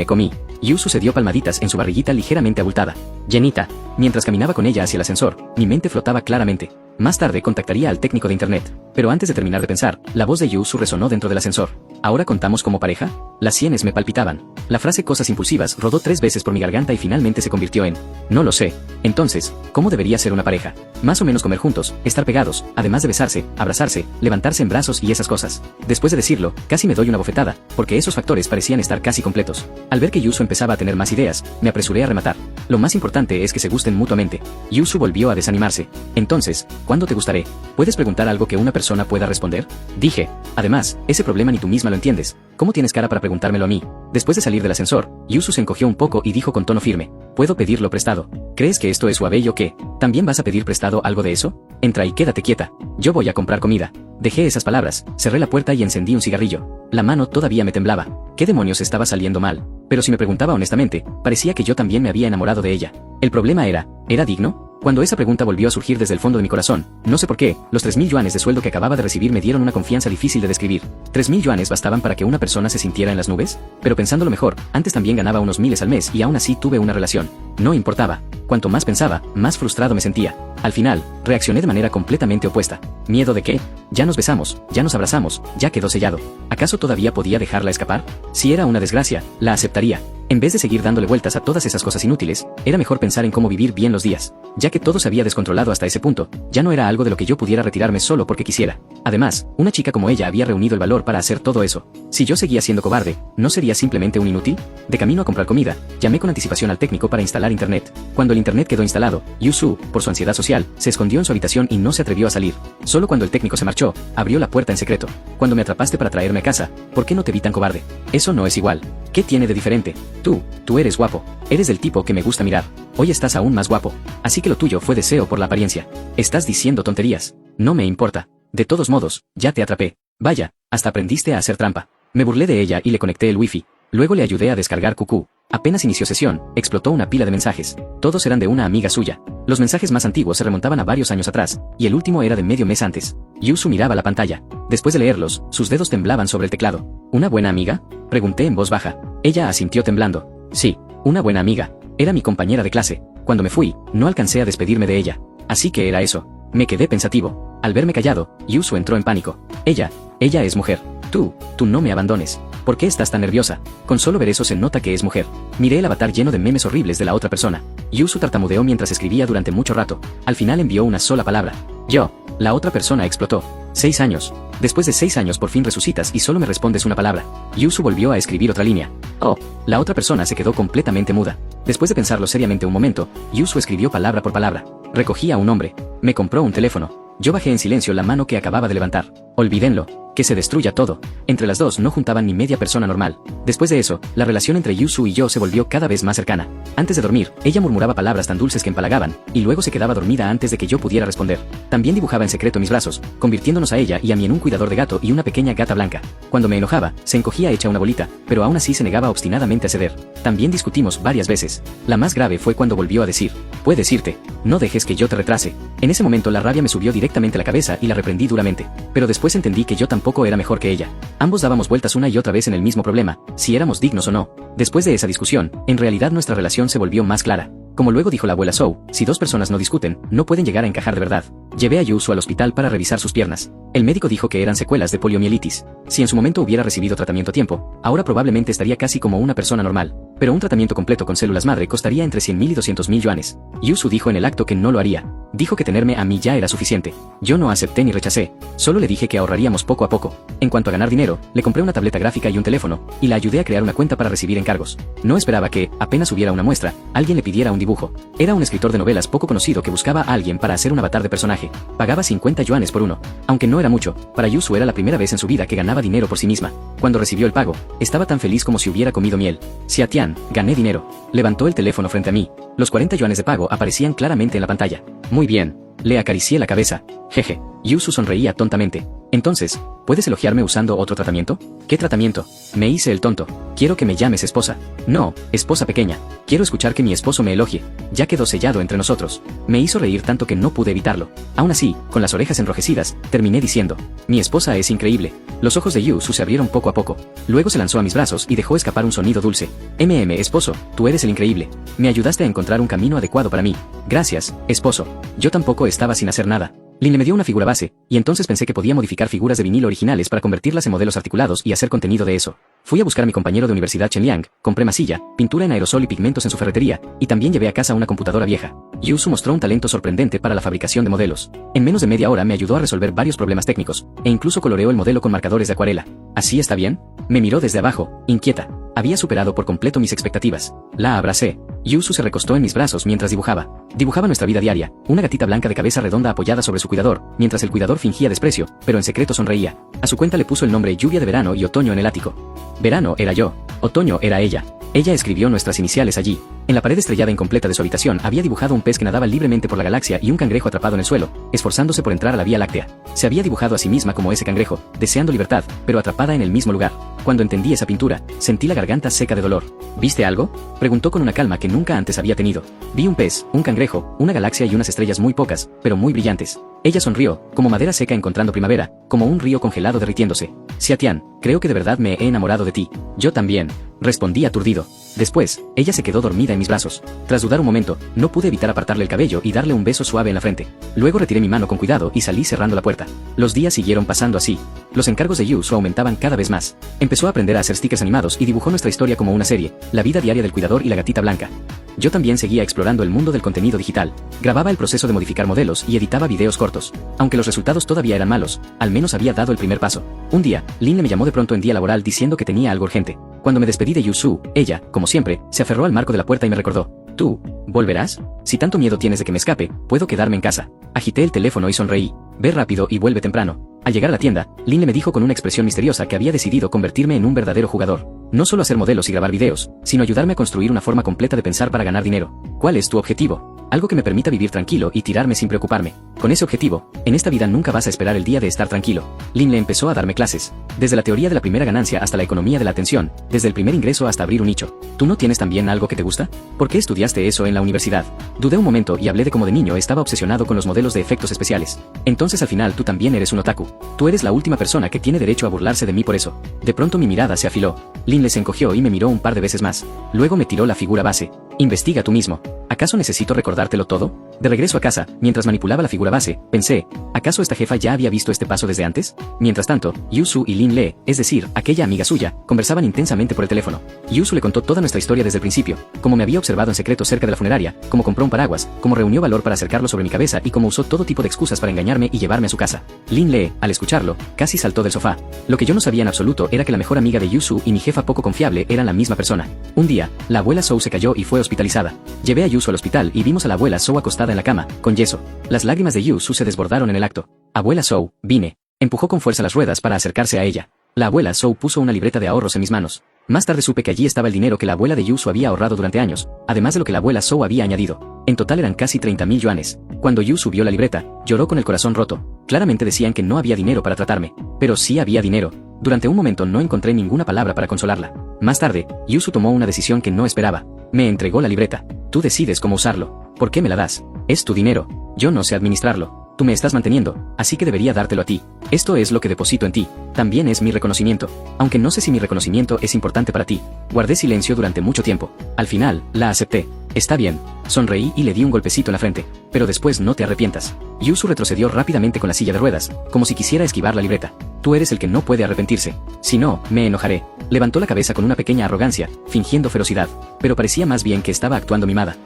Comí. Yusu se dio palmaditas en su barriguita ligeramente abultada. Llenita. Mientras caminaba con ella hacia el ascensor, mi mente flotaba claramente. Más tarde contactaría al técnico de internet. Pero antes de terminar de pensar, la voz de Yusu resonó dentro del ascensor. ¿Ahora contamos como pareja? Las sienes me palpitaban. La frase cosas impulsivas rodó 3 veces por mi garganta y finalmente se convirtió en no lo sé. Entonces, ¿cómo debería ser una pareja? Más o menos comer juntos, estar pegados, además de besarse, abrazarse, levantarse en brazos y esas cosas. Después de decirlo, casi me doy una bofetada, porque esos factores parecían estar casi completos. Al ver que Yusu empezaba a tener más ideas, me apresuré a rematar. Lo más importante es que se gusten mutuamente. Yusu volvió a desanimarse. Entonces, ¿cuándo te gustaré? ¿Puedes preguntar algo que una persona pueda responder? Dije. Además, ese problema ni tú misma lo entiendes. ¿Cómo tienes cara para preguntármelo a mí? Después de salir del ascensor, Yusu se encogió un poco y dijo con tono firme. ¿Puedo pedirlo prestado? ¿Crees que esto es suave o qué? ¿También vas a pedir prestado algo de eso? Entra y quédate quieta. Yo voy a comprar comida. Dejé esas palabras, cerré la puerta y encendí un cigarrillo. La mano todavía me temblaba. ¿Qué demonios estaba saliendo mal? Pero si me preguntaba honestamente, parecía que yo también me había enamorado de ella. El problema ¿era digno? Cuando esa pregunta volvió a surgir desde el fondo de mi corazón, no sé por qué, los 3.000 yuanes de sueldo que acababa de recibir me dieron una confianza difícil de describir. ¿3.000 yuanes bastaban para que una persona se sintiera en las nubes? Pero pensándolo mejor, antes también ganaba unos miles al mes y aún así tuve una relación. No importaba. Cuanto más pensaba, más frustrado me sentía. Al final, reaccioné de manera completamente opuesta. ¿Miedo de qué? Ya nos besamos, ya nos abrazamos, ya quedó sellado. ¿Acaso todavía podía dejarla escapar? Si era una desgracia, la aceptaría. En vez de seguir dándole vueltas a todas esas cosas inútiles, era mejor pensar en cómo vivir bien los días. Ya que todo se había descontrolado hasta ese punto, ya no era algo de lo que yo pudiera retirarme solo porque quisiera. Además, una chica como ella había reunido el valor para hacer todo eso. Si yo seguía siendo cobarde, ¿no sería simplemente un inútil? De camino a comprar comida, llamé con anticipación al técnico para instalar internet. Cuando el internet quedó instalado, Yusu, por su ansiedad social, se escondió en su habitación y no se atrevió a salir. Solo cuando el técnico se marchó, abrió la puerta en secreto. Cuando me atrapaste para traerme a casa, ¿por qué no te vi tan cobarde? Eso no es igual. ¿Qué tiene de diferente? Tú eres guapo. Eres del tipo que me gusta mirar. Hoy estás aún más guapo. Así que lo tuyo fue deseo por la apariencia. Estás diciendo tonterías. No me importa. De todos modos, ya te atrapé. Vaya, hasta aprendiste a hacer trampa. Me burlé de ella y le conecté el wifi. Luego le ayudé a descargar QQ. Apenas inició sesión, explotó una pila de mensajes. Todos eran de una amiga suya. Los mensajes más antiguos se remontaban a varios años atrás, y el último era de medio mes antes. Yusu miraba la pantalla. Después de leerlos, sus dedos temblaban sobre el teclado. ¿Una buena amiga? Pregunté en voz baja. Ella asintió temblando. Sí, una buena amiga. Era mi compañera de clase. Cuando me fui, no alcancé a despedirme de ella. Así que era eso. Me quedé pensativo. Al verme callado, Yusu entró en pánico. Ella es mujer. Tú no me abandones. ¿Por qué estás tan nerviosa? Con solo ver eso se nota que es mujer. Miré el avatar lleno de memes horribles de la otra persona. Yusu tartamudeó mientras escribía durante mucho rato. Al final envió una sola palabra. Yo. La otra persona explotó. 6 años. Después de 6 años por fin resucitas y solo me respondes una palabra. Yusu volvió a escribir otra línea. Oh. La otra persona se quedó completamente muda. Después de pensarlo seriamente un momento, Yusu escribió palabra por palabra. Recogí a un hombre. Me compró un teléfono. Yo bajé en silencio la mano que acababa de levantar. Olvídenlo. Que se destruya todo. Entre las dos no juntaban ni media persona normal. Después de eso, la relación entre Yusu y yo se volvió cada vez más cercana. Antes de dormir, ella murmuraba palabras tan dulces que empalagaban, y luego se quedaba dormida antes de que yo pudiera responder. También dibujaba en secreto mis brazos, convirtiéndonos a ella y a mí en un cuidador de gato y una pequeña gata blanca. Cuando me enojaba, se encogía hecha una bolita, pero aún así se negaba obstinadamente a ceder. También discutimos varias veces. La más grave fue cuando volvió a decir: puedes irte. No dejes que yo te retrase. En ese momento la rabia me subió directamente a la cabeza y la reprendí duramente. Pero después entendí que yo tampoco era mejor que ella. Ambos dábamos vueltas una y otra vez en el mismo problema, si éramos dignos o no. Después de esa discusión, en realidad nuestra relación se volvió más clara. Como luego dijo la abuela Sou, si dos personas no discuten, no pueden llegar a encajar de verdad. Llevé a Yusu al hospital para revisar sus piernas. El médico dijo que eran secuelas de poliomielitis. Si en su momento hubiera recibido tratamiento a tiempo, ahora probablemente estaría casi como una persona normal. Pero un tratamiento completo con células madre costaría entre 100.000 y 200.000 yuanes. Yusu dijo en el acto que no lo haría. Dijo que tenerme a mí ya era suficiente. Yo no acepté ni rechacé. Solo le dije que ahorraríamos poco a poco. En cuanto a ganar dinero, le compré una tableta gráfica y un teléfono, y la ayudé a crear una cuenta para recibir encargos. No esperaba que, apenas hubiera una muestra, alguien le pidiera un dibujo. Era un escritor de novelas poco conocido que buscaba a alguien para hacer un avatar de personaje. Pagaba 50 yuanes por uno. Aunque no era mucho, para Yusu era la primera vez en su vida que ganaba dinero por sí misma. Cuando recibió el pago, estaba tan feliz como si hubiera comido miel. Xiatian, gané dinero. Levantó el teléfono frente a mí. Los 40 yuanes de pago aparecían claramente en la pantalla. Muy bien. Le acaricié la cabeza. Jeje. Yusu sonreía tontamente. Entonces, ¿puedes elogiarme usando otro tratamiento? ¿Qué tratamiento? Me hice el tonto. Quiero que me llames esposa. No, esposa pequeña. Quiero escuchar que mi esposo me elogie. Ya quedó sellado entre nosotros. Me hizo reír tanto que no pude evitarlo. Aún así, con las orejas enrojecidas, terminé diciendo: mi esposa es increíble. Los ojos de Yusu se abrieron poco a poco. Luego se lanzó a mis brazos y dejó escapar un sonido dulce. Esposo, tú eres el increíble. Me ayudaste a encontrar un camino adecuado para mí. Gracias, esposo. Yo tampoco estaba sin hacer nada. Lin me dio una figura base, y entonces pensé que podía modificar figuras de vinilo originales para convertirlas en modelos articulados y hacer contenido de eso. Fui a buscar a mi compañero de universidad Chen Liang, compré masilla, pintura en aerosol y pigmentos en su ferretería, y también llevé a casa una computadora vieja. Yusu mostró un talento sorprendente para la fabricación de modelos. En menos de media hora me ayudó a resolver varios problemas técnicos, e incluso coloreó el modelo con marcadores de acuarela. ¿Así está bien? Me miró desde abajo, inquieta. Había superado por completo mis expectativas. La abracé. Yusu se recostó en mis brazos mientras dibujaba. Dibujaba nuestra vida diaria, una gatita blanca de cabeza redonda apoyada sobre su cuidador, mientras el cuidador fingía desprecio, pero en secreto sonreía. A su cuenta le puso el nombre lluvia de verano y otoño en el ático. Verano era yo, otoño era ella. Ella escribió nuestras iniciales allí. En la pared estrellada incompleta de su habitación había dibujado un pez que nadaba libremente por la galaxia y un cangrejo atrapado en el suelo, esforzándose por entrar a la Vía Láctea. Se había dibujado a sí misma como ese cangrejo, deseando libertad, pero atrapada en el mismo lugar. Cuando entendí esa pintura, sentí la garganta seca de dolor. ¿Viste algo?, preguntó con una calma que nunca antes había tenido. Vi un pez, un cangrejo, una galaxia y unas estrellas muy pocas, pero muy brillantes. Ella sonrió, como madera seca encontrando primavera, como un río congelado derritiéndose. Xiatian, creo que de verdad me he enamorado de ti. Yo también, respondí aturdido. Después, ella se quedó dormida en mis brazos. Tras dudar un momento, no pude evitar apartarle el cabello y darle un beso suave en la frente. Luego retiré mi mano con cuidado y salí cerrando la puerta. Los días siguieron pasando así. Los encargos de Yusu aumentaban cada vez más. Empezó a aprender a hacer stickers animados y dibujó nuestra historia como una serie, la vida diaria del cuidador y la gatita blanca. Yo también seguía explorando el mundo del contenido digital. Grababa el proceso de modificar modelos y editaba videos cortos. Aunque los resultados todavía eran malos, al menos había dado el primer paso. Un día, Lin me llamó de pronto en día laboral diciendo que tenía algo urgente. Cuando me despedí de Yusu, ella, como siempre, se aferró al marco de la puerta y me recordó: ¿tú volverás? Si tanto miedo tienes de que me escape, puedo quedarme en casa. Agité el teléfono y sonreí. Ve rápido y vuelve temprano. Al llegar a la tienda, Lin me dijo con una expresión misteriosa que había decidido convertirme en un verdadero jugador. No solo hacer modelos y grabar videos, sino ayudarme a construir una forma completa de pensar para ganar dinero. ¿Cuál es tu objetivo? Algo que me permita vivir tranquilo y tirarme sin preocuparme. Con ese objetivo, en esta vida nunca vas a esperar el día de estar tranquilo. Lin le empezó a darme clases. Desde la teoría de la primera ganancia hasta la economía de la atención, desde el primer ingreso hasta abrir un nicho. ¿Tú no tienes también algo que te gusta? ¿Por qué estudiaste eso en la universidad? Dudé un momento y hablé de cómo de niño estaba obsesionado con los modelos de efectos especiales. Entonces al final tú también eres un otaku. Tú eres la última persona que tiene derecho a burlarse de mí por eso. De pronto mi mirada se afiló. Lin les encogió y me miró un par de veces más. Luego me tiró la figura base. Investiga tú mismo. ¿Acaso necesito recordártelo todo? De regreso a casa, mientras manipulaba la figura base, pensé, ¿acaso esta jefa ya había visto este paso desde antes? Mientras tanto, Yusu y Lin Le, es decir, aquella amiga suya, conversaban intensamente por el teléfono. Yusu le contó toda nuestra historia desde el principio, cómo me había observado en secreto cerca de la funeraria, cómo compró un paraguas, cómo reunió valor para acercarlo sobre mi cabeza y cómo usó todo tipo de excusas para engañarme y llevarme a su casa. Lin Le, al escucharlo, casi saltó del sofá. Lo que yo no sabía en absoluto era que la mejor amiga de Yusu y mi jefa poco confiable eran la misma persona. Un día, la abuela Zhou se cayó y fue hospitalizada. Llevé a Yusu al hospital y vimos a la abuela Zhou acostada en la cama, con yeso. Las lágrimas de Yusu se desbordaron en el acto. Abuela Zhou, vine. Empujó con fuerza las ruedas para acercarse a ella. La abuela Zhou puso una libreta de ahorros en mis manos. Más tarde supe que allí estaba el dinero que la abuela de Yusu había ahorrado durante años, además de lo que la abuela Zhou había añadido. En total eran casi 30.000 yuanes. Cuando Yusu vio la libreta, lloró con el corazón roto. Claramente decían que no había dinero para tratarme, pero sí había dinero. Durante un momento no encontré ninguna palabra para consolarla. Más tarde, Yusu tomó una decisión que no esperaba. Me entregó la libreta. Tú decides cómo usarlo. ¿Por qué me la das? Es tu dinero. Yo no sé administrarlo. Tú me estás manteniendo, así que debería dártelo a ti. Esto es lo que deposito en ti. También es mi reconocimiento. Aunque no sé si mi reconocimiento es importante para ti. Guardé silencio durante mucho tiempo. Al final, la acepté. Está bien. Sonreí y le di un golpecito en la frente. Pero después no te arrepientas. Yusu retrocedió rápidamente con la silla de ruedas, como si quisiera esquivar la libreta. Tú eres el que no puede arrepentirse. Si no, me enojaré. Levantó la cabeza con una pequeña arrogancia, fingiendo ferocidad. Pero parecía más bien que estaba actuando mimada.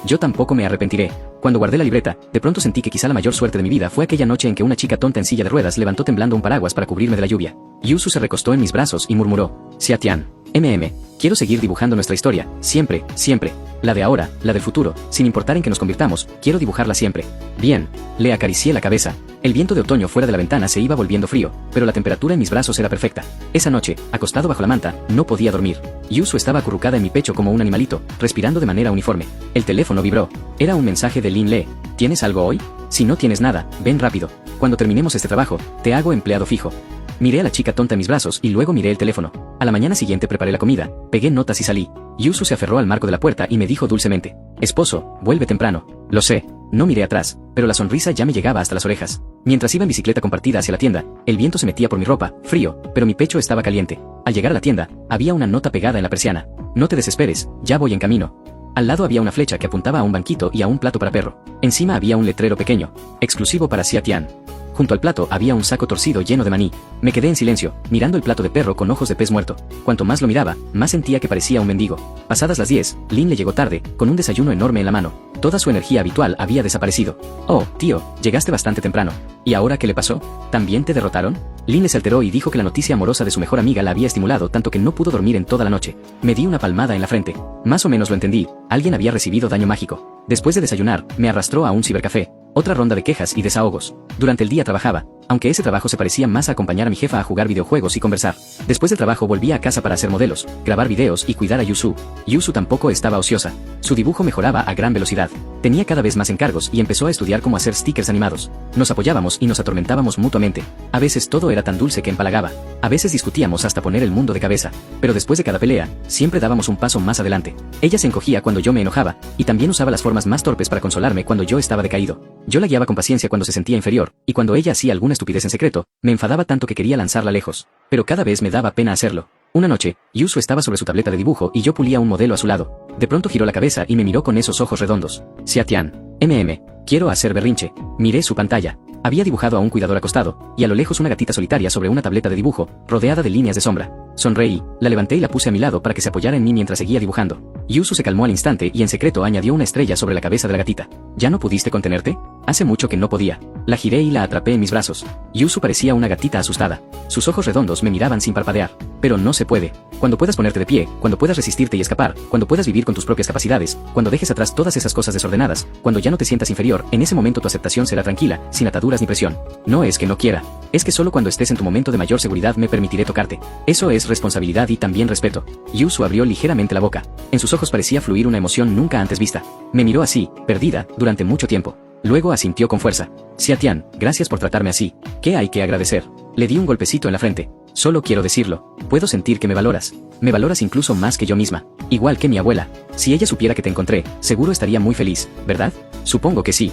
Yo tampoco me arrepentiré. Cuando guardé la libreta, de pronto sentí que quizá la mayor suerte de mi vida fue aquella noche en que una chica tonta en silla de ruedas levantó temblando un paraguas para cubrirme de la lluvia. Yusu se recostó en mis brazos y murmuró, Xiatian, quiero seguir dibujando nuestra historia, siempre, siempre. La de ahora, la del futuro, sin importar en qué nos convirtamos, quiero dibujarla siempre. Bien, le acaricié la cabeza. El viento de otoño fuera de la ventana se iba volviendo frío, pero la temperatura en mis brazos era perfecta. Esa noche, acostado bajo la manta, no podía dormir. Yusu estaba acurrucada en mi pecho como un animalito, respirando de manera uniforme. El teléfono vibró. Era un mensaje de Lin Le. ¿Tienes algo hoy? Si no tienes nada, ven rápido. Cuando terminemos este trabajo, te hago empleado fijo. Miré a la chica tonta en mis brazos y luego miré el teléfono. A la mañana siguiente preparé la comida, pegué notas y salí. Yusu se aferró al marco de la puerta y me dijo dulcemente, esposo, vuelve temprano. Lo sé. No miré atrás, pero la sonrisa ya me llegaba hasta las orejas. Mientras iba en bicicleta compartida hacia la tienda, el viento se metía por mi ropa, frío, pero mi pecho estaba caliente. Al llegar a la tienda, había una nota pegada en la persiana. No te desesperes, ya voy en camino. Al lado había una flecha que apuntaba a un banquito y a un plato para perro. Encima había un letrero pequeño, exclusivo para Xiatian. Junto al plato había un saco torcido lleno de maní. Me quedé en silencio, mirando el plato de perro con ojos de pez muerto. Cuanto más lo miraba, más sentía que parecía un mendigo. Pasadas las 10, Lin le llegó tarde, con un desayuno enorme en la mano. Toda su energía habitual había desaparecido. Oh, tío, llegaste bastante temprano. ¿Y ahora qué le pasó? ¿También te derrotaron? Lin le se alteró y dijo que la noticia amorosa de su mejor amiga la había estimulado tanto que no pudo dormir en toda la noche. Me di una palmada en la frente. Más o menos lo entendí. Alguien había recibido daño mágico. Después de desayunar, me arrastró a un cibercafé. Otra ronda de quejas y desahogos. Durante el día trabajaba, aunque ese trabajo se parecía más a acompañar a mi jefa a jugar videojuegos y conversar. Después del trabajo volvía a casa para hacer modelos, grabar videos y cuidar a Yusu. Yusu tampoco estaba ociosa. Su dibujo mejoraba a gran velocidad. Tenía cada vez más encargos y empezó a estudiar cómo hacer stickers animados. Nos apoyábamos y nos atormentábamos mutuamente. A veces todo era tan dulce que empalagaba. A veces discutíamos hasta poner el mundo de cabeza. Pero después de cada pelea, siempre dábamos un paso más adelante. Ella se encogía cuando yo me enojaba, y también usaba las formas más torpes para consolarme cuando yo estaba decaído. Yo la guiaba con paciencia cuando se sentía inferior, y cuando ella hacía alguna estupidez en secreto, me enfadaba tanto que quería lanzarla lejos. Pero cada vez me daba pena hacerlo. Una noche, Yusu estaba sobre su tableta de dibujo y yo pulía un modelo a su lado. De pronto giró la cabeza y me miró con esos ojos redondos. Xiatian, quiero hacer berrinche. Miré su pantalla. Había dibujado a un cuidador acostado, y a lo lejos una gatita solitaria sobre una tableta de dibujo, rodeada de líneas de sombra. Sonreí, la levanté y la puse a mi lado para que se apoyara en mí mientras seguía dibujando. Yusu se calmó al instante y en secreto añadió una estrella sobre la cabeza de la gatita. ¿Ya no pudiste contenerte? Hace mucho que no podía. La giré y la atrapé en mis brazos. Yusu parecía una gatita asustada. Sus ojos redondos me miraban sin parpadear. Pero no se puede. Cuando puedas ponerte de pie, cuando puedas resistirte y escapar, cuando puedas vivir con tus propias capacidades, cuando dejes atrás todas esas cosas desordenadas, cuando ya no te sientas inferior, en ese momento tu aceptación será tranquila, sin ataduras ni presión. No es que no quiera. Es que solo cuando estés en tu momento de mayor seguridad me permitiré tocarte. Eso es responsabilidad y también respeto. Yusu abrió ligeramente la boca. En sus ojos parecía fluir una emoción nunca antes vista. Me miró así, perdida, durante mucho tiempo. Luego asintió con fuerza. Xiatian, gracias por tratarme así. ¿Qué hay que agradecer? Le di un golpecito en la frente. Solo quiero decirlo. Puedo sentir que me valoras. Me valoras incluso más que yo misma. Igual que mi abuela. Si ella supiera que te encontré, seguro estaría muy feliz, ¿verdad? Supongo que sí.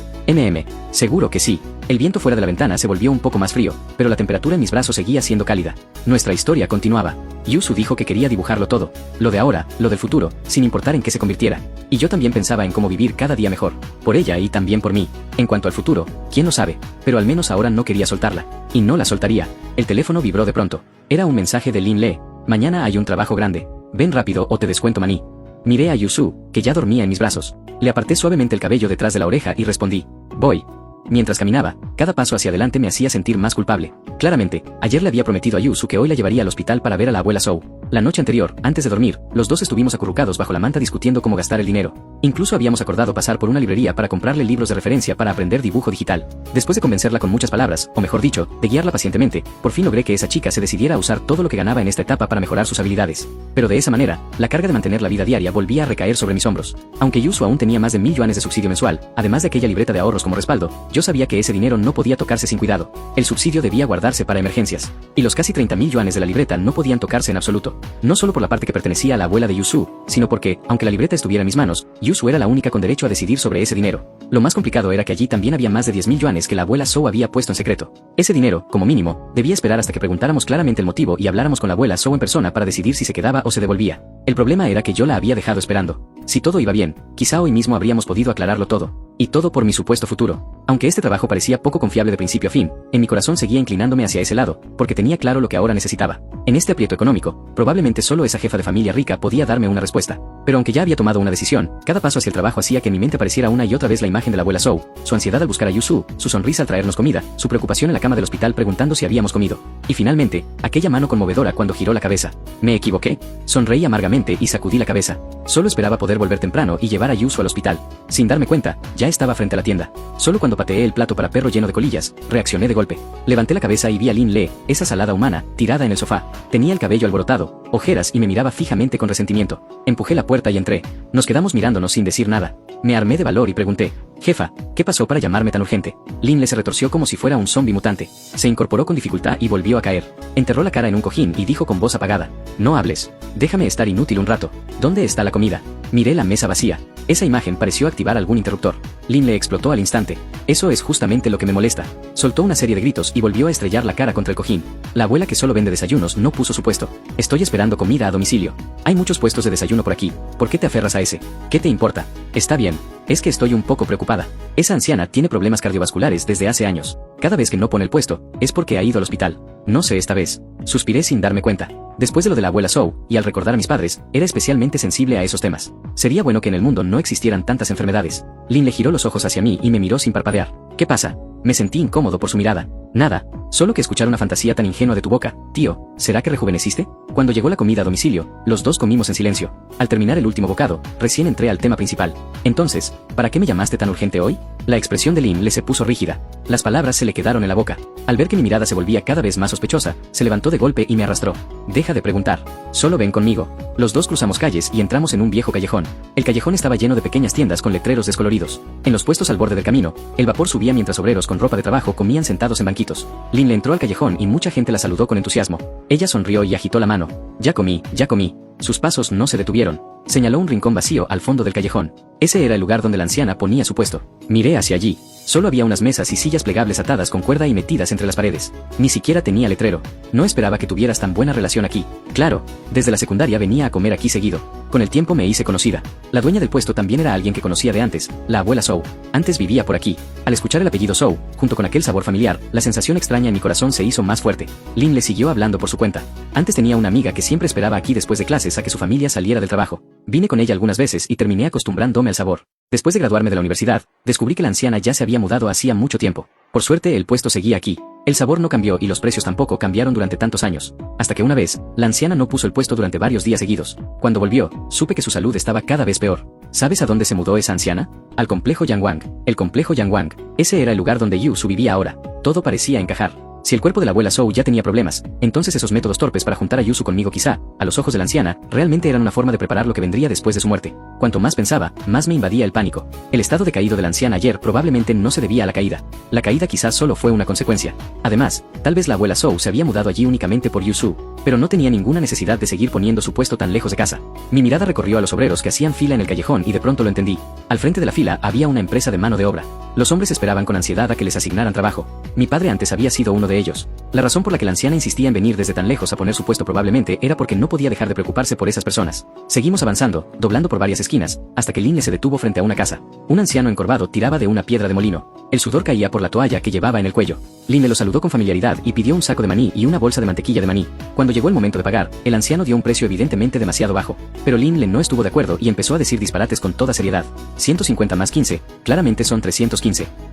Seguro que sí. El viento fuera de la ventana se volvió un poco más frío, pero la temperatura en mis brazos seguía siendo cálida. Nuestra historia continuaba. Yusu dijo que quería dibujarlo todo. Lo de ahora, lo del futuro, sin importar en qué se convirtiera. Y yo también pensaba en cómo vivir cada día mejor. Por ella y también por mí. En cuanto al futuro, quién lo sabe. Pero al menos ahora no quería soltarla. Y no la soltaría. El teléfono vibró de pronto. Era un mensaje de Lin Le. Mañana hay un trabajo grande. Ven rápido o te descuento maní. Miré a Yusu, que ya dormía en mis brazos. Le aparté suavemente el cabello detrás de la oreja y respondí. Voy. Mientras caminaba, cada paso hacia adelante me hacía sentir más culpable. Claramente, ayer le había prometido a Yusu que hoy la llevaría al hospital para ver a la abuela Sou. La noche anterior, antes de dormir, los dos estuvimos acurrucados bajo la manta discutiendo cómo gastar el dinero. Incluso habíamos acordado pasar por una librería para comprarle libros de referencia para aprender dibujo digital. Después de convencerla con muchas palabras, o mejor dicho, de guiarla pacientemente, por fin logré que esa chica se decidiera a usar todo lo que ganaba en esta etapa para mejorar sus habilidades. Pero de esa manera, la carga de mantener la vida diaria volvía a recaer sobre mis hombros. Aunque Yusu aún tenía más de 1000 yuanes de subsidio mensual, además de aquella libreta de ahorros como respaldo, yo sabía que ese dinero no podía tocarse sin cuidado. El subsidio debía guardarse para emergencias. Y los casi 30.000 yuanes de la libreta no podían tocarse en absoluto. No solo por la parte que pertenecía a la abuela de Yusu, sino porque, aunque la libreta estuviera en mis manos, Yusu era la única con derecho a decidir sobre ese dinero. Lo más complicado era que allí también había más de 10.000 yuanes que la abuela Sou había puesto en secreto. Ese dinero, como mínimo, debía esperar hasta que preguntáramos claramente el motivo y habláramos con la abuela Sou en persona para decidir si se quedaba o se devolvía. El problema era que yo la había dejado esperando. Si todo iba bien, quizá hoy mismo habríamos podido aclararlo todo. Y todo por mi supuesto futuro. Aunque este trabajo parecía poco confiable de principio a fin, en mi corazón seguía inclinándome hacia ese lado, porque tenía claro lo que ahora necesitaba. En este aprieto económico, probablemente solo esa jefa de familia rica podía darme una respuesta. Pero aunque ya había tomado una decisión, cada paso hacia el trabajo hacía que en mi mente apareciera una y otra vez la imagen de la abuela Sou, su ansiedad al buscar a Yusu, su sonrisa al traernos comida, su preocupación en la cama del hospital preguntando si habíamos comido. Y finalmente, aquella mano conmovedora cuando giró la cabeza. ¿Me equivoqué? Sonreí amargamente y sacudí la cabeza. Solo esperaba poder volver temprano y llevar a Yusu al hospital. Sin darme cuenta, ya estaba frente a la tienda. Solo cuando pateé el plato para perro lleno de colillas, reaccioné de golpe. Levanté la cabeza y vi a Lin Le, esa salada humana, tirada en el sofá. Tenía el cabello alborotado, ojeras y me miraba fijamente con resentimiento. Empujé la puerta y entré. Nos quedamos mirándonos sin decir nada. Me armé de valor y pregunté. Jefa, ¿qué pasó para llamarme tan urgente? Lin Le se retorció como si fuera un zombi mutante. Se incorporó con dificultad y volvió a caer. Enterró la cara en un cojín y dijo con voz apagada. No hables. Déjame estar inútil un rato. ¿Dónde está la comida? Miré la mesa vacía. Esa imagen pareció activar algún interruptor. Lin Le explotó al instante. Eso es justamente lo que me molesta. Soltó una serie de gritos y volvió a estrellar la cara contra el cojín. La abuela que solo vende desayunos no puso su puesto. Estoy esperando comida a domicilio. Hay muchos puestos de desayuno por aquí. ¿Por qué te aferras a ese? ¿Qué te importa? Está bien. Es que estoy un poco preocupada. Esa anciana tiene problemas cardiovasculares desde hace años. Cada vez que no pone el puesto, es porque ha ido al hospital. No sé esta vez. Suspiré sin darme cuenta. Después de lo de la abuela Sou, y al recordar a mis padres, era especialmente sensible a esos temas. Sería bueno que en el mundo no existieran tantas enfermedades. Lin Le giró los ojos hacia mí y me miró sin parpadear. ¿Qué pasa? Me sentí incómodo por su mirada. Nada, solo que escuchar una fantasía tan ingenua de tu boca. Tío, ¿será que rejuveneciste? Cuando llegó la comida a domicilio, los dos comimos en silencio. Al terminar el último bocado, recién entré al tema principal. Entonces, ¿para qué me llamaste tan urgente hoy? La expresión de Lin Le se puso rígida. Las palabras se le quedaron en la boca. Al ver que mi mirada se volvía cada vez más sospechosa, se levantó de golpe y me arrastró. Deja de preguntar. Solo ven conmigo. Los dos cruzamos calles y entramos en un viejo callejón. El callejón estaba lleno de pequeñas tiendas con letreros descoloridos. En los puestos al borde del camino, el vapor subía mientras obreros con ropa de trabajo comían sentados en banquitos. Lin Le entró al callejón y mucha gente la saludó con entusiasmo. Ella sonrió y agitó la mano. Ya comí, ya comí. Sus pasos no se detuvieron. Señaló un rincón vacío al fondo del callejón. Ese era el lugar donde la anciana ponía su puesto. Miré hacia allí. Solo había unas mesas y sillas plegables atadas con cuerda y metidas entre las paredes. Ni siquiera tenía letrero. No esperaba que tuvieras tan buena relación aquí. Claro, desde la secundaria venía a comer aquí seguido. Con el tiempo me hice conocida. La dueña del puesto también era alguien que conocía de antes, la abuela Sou. Antes vivía por aquí. Al escuchar el apellido Sou, junto con aquel sabor familiar, la sensación extraña en mi corazón se hizo más fuerte. Lin Le siguió hablando por su cuenta. Antes tenía una amiga que siempre esperaba aquí después de clases a que su familia saliera del trabajo. Vine con ella algunas veces y terminé acostumbrándome al sabor. Después de graduarme de la universidad, descubrí que la anciana ya se había mudado hacía mucho tiempo. Por suerte el puesto seguía aquí. El sabor no cambió y los precios tampoco cambiaron durante tantos años. Hasta que una vez, la anciana no puso el puesto durante varios días seguidos. Cuando volvió, supe que su salud estaba cada vez peor. ¿Sabes a dónde se mudó esa anciana? Al complejo Yangwang. El complejo Yangwang. Ese era el lugar donde Yusu vivía ahora. Todo parecía encajar. Si el cuerpo de la abuela Zhou ya tenía problemas, entonces esos métodos torpes para juntar a Yusu conmigo quizá, a los ojos de la anciana, realmente eran una forma de preparar lo que vendría después de su muerte. Cuanto más pensaba, más me invadía el pánico. El estado decaído de la anciana ayer probablemente no se debía a la caída. La caída quizás solo fue una consecuencia. Además, tal vez la abuela Zhou se había mudado allí únicamente por Yusu, pero no tenía ninguna necesidad de seguir poniendo su puesto tan lejos de casa. Mi mirada recorrió a los obreros que hacían fila en el callejón y de pronto lo entendí. Al frente de la fila había una empresa de mano de obra. Los hombres esperaban con ansiedad a que les asignaran trabajo. Mi padre antes había sido uno de ellos. La razón por la que la anciana insistía en venir desde tan lejos a poner su puesto probablemente era porque no podía dejar de preocuparse por esas personas. Seguimos avanzando, doblando por varias esquinas, hasta que Lin se detuvo frente a una casa. Un anciano encorvado tiraba de una piedra de molino. El sudor caía por la toalla que llevaba en el cuello. Lin lo saludó con familiaridad y pidió un saco de maní y una bolsa de mantequilla de maní. Cuando llegó el momento de pagar, el anciano dio un precio evidentemente demasiado bajo. Pero Lin no estuvo de acuerdo y empezó a decir disparates con toda seriedad. 150 más 15, claramente son 315.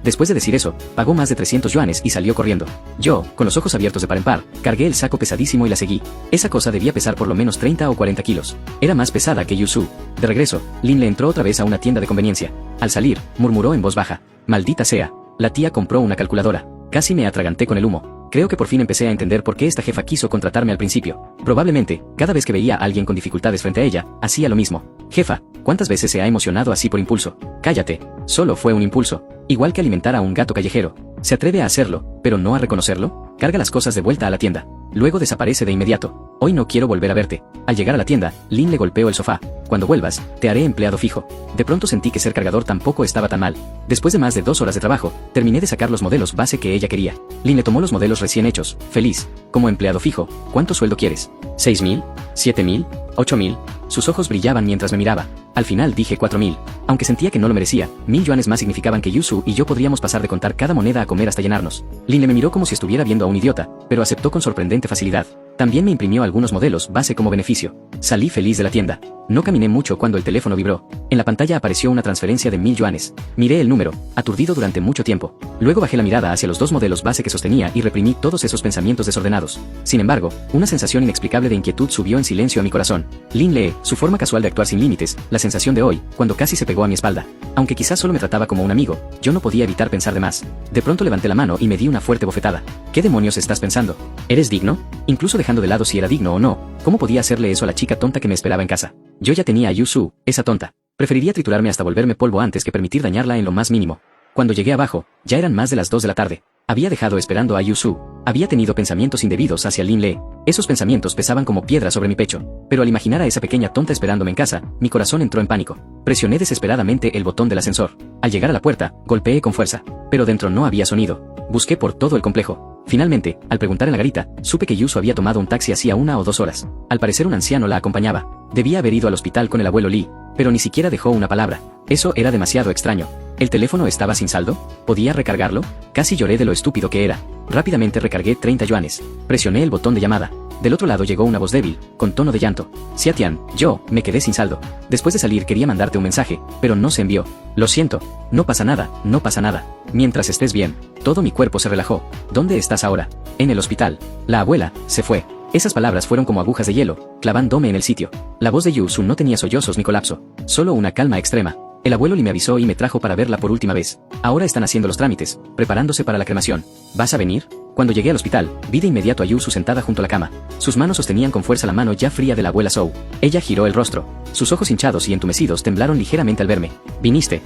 Después de decir eso, pagó más de 300 yuanes y salió corriendo. Yo, con los ojos abiertos de par en par, cargué el saco pesadísimo y la seguí. Esa cosa debía pesar por lo menos 30 o 40 kilos. Era más pesada que Yusu. De regreso, Lin entró otra vez a una tienda de conveniencia. Al salir, murmuró en voz baja: «Maldita sea. La tía compró una calculadora». Casi me atraganté con el humo. Creo que por fin empecé a entender por qué esta jefa quiso contratarme al principio. Probablemente, cada vez que veía a alguien con dificultades frente a ella, hacía lo mismo. «Jefa, ¿cuántas veces se ha emocionado así por impulso?» «Cállate. Solo fue un impulso. Igual que alimentar a un gato callejero. Se atreve a hacerlo, pero no a reconocerlo. Carga las cosas de vuelta a la tienda. Luego desaparece de inmediato. Hoy no quiero volver a verte». Al llegar a la tienda, Lin le golpeó el sofá. «Cuando vuelvas, te haré empleado fijo». De pronto sentí que ser cargador tampoco estaba tan mal. Después de más de 2 horas de trabajo, terminé de sacar los modelos base que ella quería. Lin le tomó los modelos recién hechos, feliz. «Como empleado fijo, ¿cuánto sueldo quieres? ¿6.000? ¿7.000? ¿8.000? Sus ojos brillaban mientras me miraba. Al final dije 4.000. Aunque sentía que no lo merecía, 1.000 yuanes más significaban que Yusu y yo podríamos pasar de contar cada moneda a comer hasta llenarnos. Lin me miró como si estuviera viendo a un idiota, pero aceptó con sorprendente facilidad. También me imprimió algunos modelos base como beneficio. Salí feliz de la tienda. No caminé mucho cuando el teléfono vibró. En la pantalla apareció una transferencia de 1.000 yuanes. Miré el número, aturdido durante mucho tiempo. Luego bajé la mirada hacia los 2 modelos base que sostenía y reprimí todos esos pensamientos desordenados. Sin embargo, una sensación inexplicable de inquietud subió en silencio a mi corazón. Lin Lee, su forma casual de actuar sin límites, la sensación de hoy, cuando casi se pegó a mi espalda. Aunque quizás solo me trataba como un amigo, yo no podía evitar pensar de más. De pronto levanté la mano y me di una fuerte bofetada. ¿Qué demonios estás pensando? ¿Eres digno? Incluso dejando de lado si era digno o no, ¿cómo podía hacerle eso a la chica tonta que me esperaba en casa? Yo ya tenía a Yusu, esa tonta. Preferiría triturarme hasta volverme polvo antes que permitir dañarla en lo más mínimo. Cuando llegué abajo, ya eran más de las 2 de la tarde. Había dejado esperando a Yusu. Había tenido pensamientos indebidos hacia Lin Lee. Esos pensamientos pesaban como piedras sobre mi pecho. Pero al imaginar a esa pequeña tonta esperándome en casa, mi corazón entró en pánico. Presioné desesperadamente el botón del ascensor. Al llegar a la puerta, golpeé con fuerza. Pero dentro no había sonido. Busqué por todo el complejo. Finalmente, al preguntar en la garita, supe que Yusu había tomado un taxi hacía 1 o 2 horas. Al parecer un anciano la acompañaba. Debía haber ido al hospital con el abuelo Lee, pero ni siquiera dejó una palabra. Eso era demasiado extraño. ¿El teléfono estaba sin saldo? ¿Podía recargarlo? Casi lloré de lo estúpido que era. Rápidamente recargué 30 yuanes. Presioné el botón de llamada. Del otro lado llegó una voz débil, con tono de llanto. «Xiatian, yo, me quedé sin saldo. Después de salir quería mandarte un mensaje, pero no se envió. Lo siento. No pasa nada, no pasa nada. Mientras estés bien». Todo mi cuerpo se relajó. «¿Dónde estás ahora?» «En el hospital. La abuela, se fue». Esas palabras fueron como agujas de hielo, clavándome en el sitio. La voz de Yusu no tenía sollozos ni colapso, solo una calma extrema. El abuelo Lee me avisó y me trajo para verla por última vez. Ahora están haciendo los trámites, preparándose para la cremación. ¿Vas a venir? Cuando llegué al hospital, vi de inmediato a Yusu sentada junto a la cama. Sus manos sostenían con fuerza la mano ya fría de la abuela Zhou. Ella giró el rostro. Sus ojos hinchados y entumecidos temblaron ligeramente al verme. «Viniste,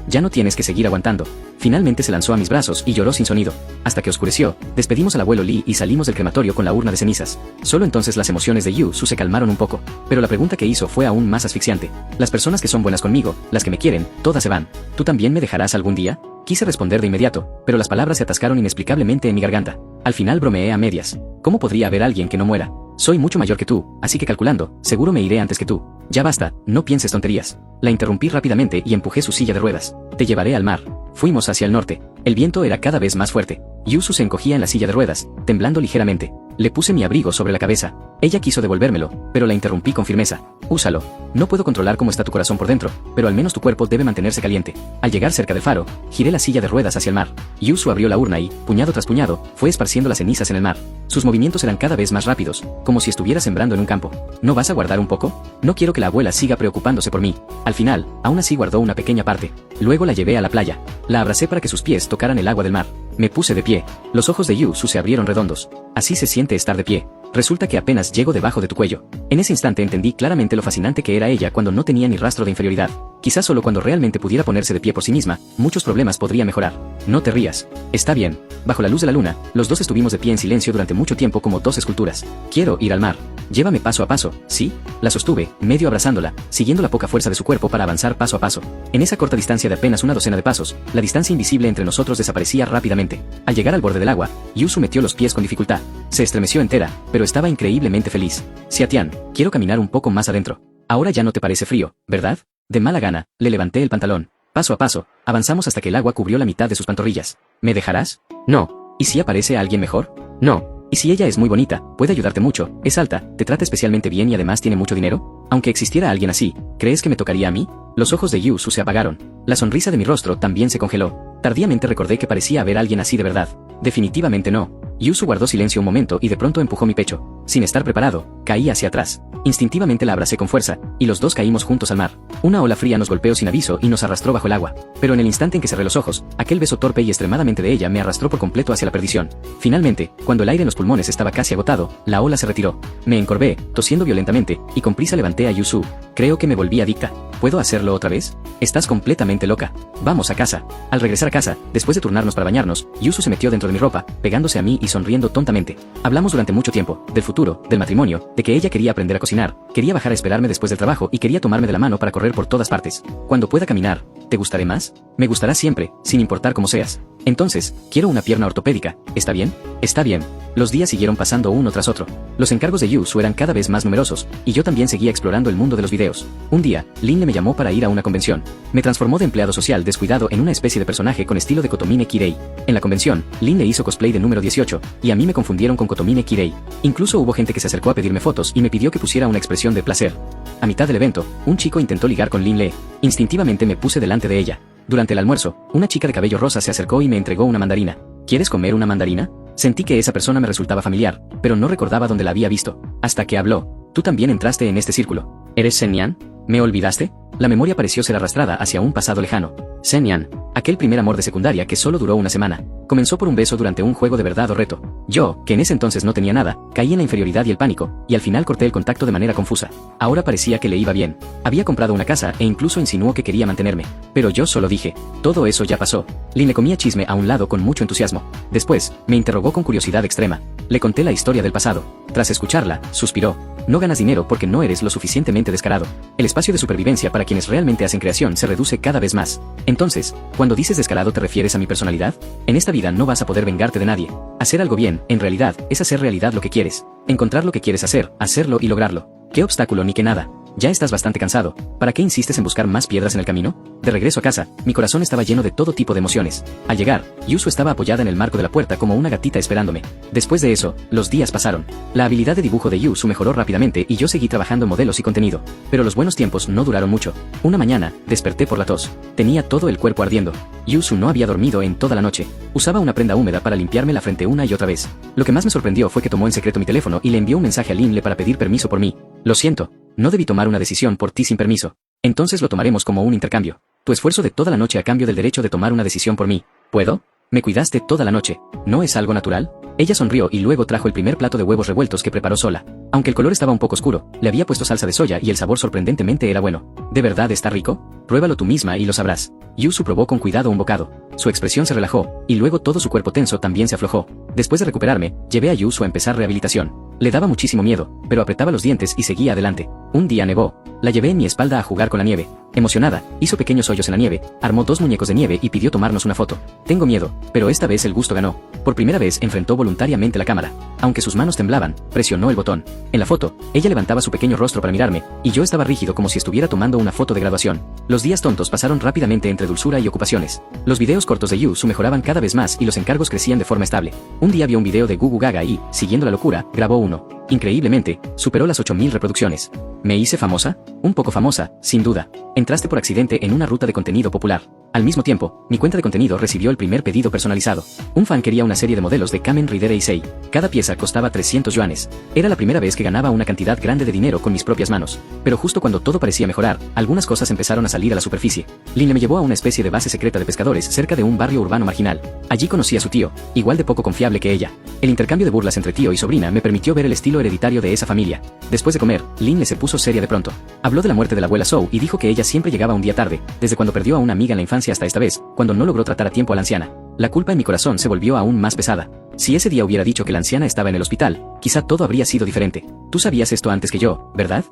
ya no tienes que seguir aguantando». Finalmente se lanzó a mis brazos y lloró sin sonido. Hasta que oscureció, despedimos al abuelo Lee y salimos del crematorio con la urna de cenizas. Solo entonces las emociones de Yusu se calmaron un poco. Pero la pregunta que hizo fue aún más asfixiante. «Las personas que son buenas conmigo, las que me quieren, todas se van. ¿Tú también me dejarás algún día?» Quise responder de inmediato, pero las palabras se atascaron inexplicablemente en mi garganta. Al final bromeé a medias. ¿Cómo podría haber alguien que no muera? Soy mucho mayor que tú, así que calculando, seguro me iré antes que tú. Ya basta, no pienses tonterías. La interrumpí rápidamente y empujé su silla de ruedas. Te llevaré al mar. Fuimos hacia el norte. El viento era cada vez más fuerte. Yusu se encogía en la silla de ruedas, temblando ligeramente. Le puse mi abrigo sobre la cabeza. Ella quiso devolvérmelo, pero la interrumpí con firmeza. «Úsalo. No puedo controlar cómo está tu corazón por dentro, pero al menos tu cuerpo debe mantenerse caliente». Al llegar cerca del faro, giré la silla de ruedas hacia el mar. Yusu abrió la urna y, puñado tras puñado, fue esparciendo las cenizas en el mar. Sus movimientos eran cada vez más rápidos, como si estuviera sembrando en un campo. «¿No vas a guardar un poco? No quiero que la abuela siga preocupándose por mí». Al final, aún así guardó una pequeña parte. Luego la llevé a la playa. La abracé para que sus pies tocaran el agua del mar. Me puse de pie. Los ojos de Yu Su se abrieron redondos. Así se siente estar de pie. Resulta que apenas llego debajo de tu cuello. En ese instante entendí claramente lo fascinante que era ella cuando no tenía ni rastro de inferioridad. Quizás solo cuando realmente pudiera ponerse de pie por sí misma, muchos problemas podría mejorar. No te rías. Está bien. Bajo la luz de la luna, los dos estuvimos de pie en silencio durante mucho tiempo como dos esculturas. Quiero ir al mar. Llévame paso a paso, ¿sí? La sostuve, medio abrazándola, siguiendo la poca fuerza de su cuerpo para avanzar paso a paso. En esa corta distancia de apenas una docena de pasos, la distancia invisible entre nosotros desaparecía rápidamente. Al llegar al borde del agua, Yu Su metió los pies con dificultad. Se estremeció entera, pero estaba increíblemente feliz. Xiatian, quiero caminar un poco más adentro. Ahora ya no te parece frío, ¿verdad? De mala gana, le levanté el pantalón. Paso a paso, avanzamos hasta que el agua cubrió la mitad de sus pantorrillas. ¿Me dejarás? No. ¿Y si aparece alguien mejor? No. ¿Y si ella es muy bonita, puede ayudarte mucho, es alta, te trata especialmente bien y además tiene mucho dinero? Aunque existiera alguien así, ¿crees que me tocaría a mí? Los ojos de Yu Su se apagaron. La sonrisa de mi rostro también se congeló. Tardíamente recordé que parecía haber alguien así de verdad. Definitivamente no. Yu Su guardó silencio un momento y de pronto empujó mi pecho. Sin estar preparado, caí hacia atrás. Instintivamente la abracé con fuerza, y los dos caímos juntos al mar. Una ola fría nos golpeó sin aviso y nos arrastró bajo el agua. Pero en el instante en que cerré los ojos, aquel beso torpe y extremadamente de ella me arrastró por completo hacia la perdición. Finalmente, cuando el aire en los pulmones estaba casi agotado, la ola se retiró. Me encorvé, tosiendo violentamente, y con prisa levanté a Yu Su. Creo que me volví adicta. ¿Puedo hacerlo otra vez? Estás completamente loca. Vamos a casa. Al regresar a casa, después de turnarnos para bañarnos, Yu Su se metió dentro de mi ropa, pegándose a mí y sonriendo tontamente. Hablamos durante mucho tiempo, del futuro, del matrimonio, de que ella quería aprender a cocinar, quería bajar a esperarme después del trabajo y quería tomarme de la mano para correr por todas partes. Cuando pueda caminar, ¿te gustaré más? Me gustará siempre, sin importar cómo seas. Entonces, quiero una pierna ortopédica, ¿está bien? Está bien. Los días siguieron pasando uno tras otro. Los encargos de Yu Su eran cada vez más numerosos, y yo también seguía explorando el mundo de los videos. Un día, Lin me llamó para ir a una convención. Me transformó de empleado social descuidado en una especie de personaje con estilo de Kotomine Kirei. En la convención, Lin le hizo cosplay de número 18, y a mí me confundieron con Kotomine Kirei. Incluso hubo gente que se acercó a pedirme fotos y me pidió que pusiera una expresión de placer. A mitad del evento, un chico intentó ligar con Lin Le. Instintivamente me puse delante de ella. Durante el almuerzo, una chica de cabello rosa se acercó y me entregó una mandarina. ¿Quieres comer una mandarina? Sentí que esa persona me resultaba familiar, pero no recordaba dónde la había visto. Hasta que habló. Tú también entraste en este círculo. ¿Eres Senyan? ¿Me olvidaste? La memoria pareció ser arrastrada hacia un pasado lejano. Senyan, aquel primer amor de secundaria que solo duró una semana. Comenzó por un beso durante un juego de verdad o reto. Yo, que en ese entonces no tenía nada, caí en la inferioridad y el pánico, y al final corté el contacto de manera confusa. Ahora parecía que le iba bien. Había comprado una casa e incluso insinuó que quería mantenerme. Pero yo solo dije, todo eso ya pasó. Lin le comía chisme a un lado con mucho entusiasmo. Después, me interrogó con curiosidad extrema. Le conté la historia del pasado. Tras escucharla, suspiró. No ganas dinero porque no eres lo suficientemente descarado. El espacio de supervivencia para quienes realmente hacen creación se reduce cada vez más. Entonces, cuando dices descarado ¿te refieres a mi personalidad? En esta vida no vas a poder vengarte de nadie. Hacer algo bien, en realidad, es hacer realidad lo que quieres. Encontrar lo que quieres hacer, hacerlo y lograrlo. ¿Qué obstáculo ni qué nada? Ya estás bastante cansado. ¿Para qué insistes en buscar más piedras en el camino? De regreso a casa, mi corazón estaba lleno de todo tipo de emociones. Al llegar, Yu Su estaba apoyada en el marco de la puerta como una gatita esperándome. Después de eso, los días pasaron. La habilidad de dibujo de Yu Su mejoró rápidamente y yo seguí trabajando en modelos y contenido. Pero los buenos tiempos no duraron mucho. Una mañana, desperté por la tos. Tenía todo el cuerpo ardiendo. Yu Su no había dormido en toda la noche. Usaba una prenda húmeda para limpiarme la frente una y otra vez. Lo que más me sorprendió fue que tomó en secreto mi teléfono y le envió un mensaje a Lin Le para pedir permiso por mí. Lo siento. No debí tomar una decisión por ti sin permiso. Entonces lo tomaremos como un intercambio. Tu esfuerzo de toda la noche a cambio del derecho de tomar una decisión por mí. ¿Puedo? Me cuidaste toda la noche. ¿No es algo natural? Ella sonrió y luego trajo el primer plato de huevos revueltos que preparó sola. Aunque el color estaba un poco oscuro, le había puesto salsa de soya y el sabor sorprendentemente era bueno. ¿De verdad está rico? Pruébalo tú misma y lo sabrás. Yu Su probó con cuidado un bocado. Su expresión se relajó, y luego todo su cuerpo tenso también se aflojó. Después de recuperarme, llevé a Yu Su a empezar rehabilitación. Le daba muchísimo miedo, pero apretaba los dientes y seguía adelante. Un día nevó. La llevé en mi espalda a jugar con la nieve. Emocionada, hizo pequeños hoyos en la nieve, armó 2 muñecos de nieve y pidió tomarnos una foto. Tengo miedo, pero esta vez el gusto ganó. Por primera vez enfrentó voluntariamente la cámara. Aunque sus manos temblaban, presionó el botón. En la foto, ella levantaba su pequeño rostro para mirarme, y yo estaba rígido como si estuviera tomando una foto de graduación. Los días tontos pasaron rápidamente entre dulzura y ocupaciones. Los videos cortos de Yu Su mejoraban cada vez más y los encargos crecían de forma estable. Un día vio un video de Gugu Gaga y, siguiendo la locura, grabó uno. Increíblemente, superó las 8000 reproducciones. ¿Me hice famosa? Un poco famosa, sin duda. Entraste por accidente en una ruta de contenido popular. Al mismo tiempo, mi cuenta de contenido recibió el primer pedido personalizado. Un fan quería una serie de modelos de Kamen Rider Eisei. Cada pieza costaba 300 yuanes. Era la primera vez que ganaba una cantidad grande de dinero con mis propias manos. Pero justo cuando todo parecía mejorar, algunas cosas empezaron a salir a la superficie. Lin me llevó a una especie de base secreta de pescadores cerca de un barrio urbano marginal. Allí conocí a su tío, igual de poco confiable que ella. El intercambio de burlas entre tío y sobrina me permitió ver el estilo hereditario de esa familia. Después de comer, Lin se puso seria de pronto. Habló de la muerte de la abuela Sou y dijo que ella siempre llegaba un día tarde, desde cuando perdió a una amiga en la infancia hasta esta vez, cuando no logró tratar a tiempo a la anciana. La culpa en mi corazón se volvió aún más pesada. Si ese día hubiera dicho que la anciana estaba en el hospital, quizá todo habría sido diferente. Tú sabías esto antes que yo, ¿verdad?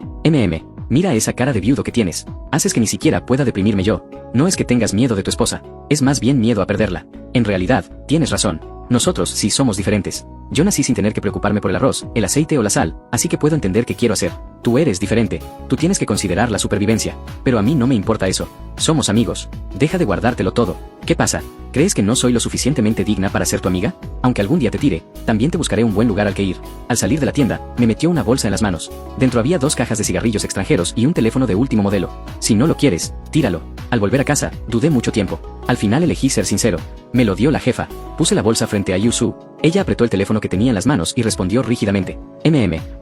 Mira esa cara de viudo que tienes. Haces que ni siquiera pueda deprimirme yo. No es que tengas miedo de tu esposa, es más bien miedo a perderla. En realidad, tienes razón. Nosotros sí somos diferentes. Yo nací sin tener que preocuparme por el arroz, el aceite o la sal, así que puedo entender qué quiero hacer. Tú eres diferente. Tú tienes que considerar la supervivencia. Pero a mí no me importa eso. Somos amigos. Deja de guardártelo todo. ¿Qué pasa? ¿Crees que no soy lo suficientemente digna para ser tu amiga? Aunque algún día te tire, también te buscaré un buen lugar al que ir. Al salir de la tienda, me metió una bolsa en las manos. Dentro había 2 cajas de cigarrillos extranjeros y un teléfono de último modelo. Si no lo quieres, tíralo. Al volver a casa, dudé mucho tiempo. Al final elegí ser sincero. Me lo dio la jefa. Puse la bolsa frente a Yusu. Ella apretó el teléfono que tenía en las manos y respondió rígidamente.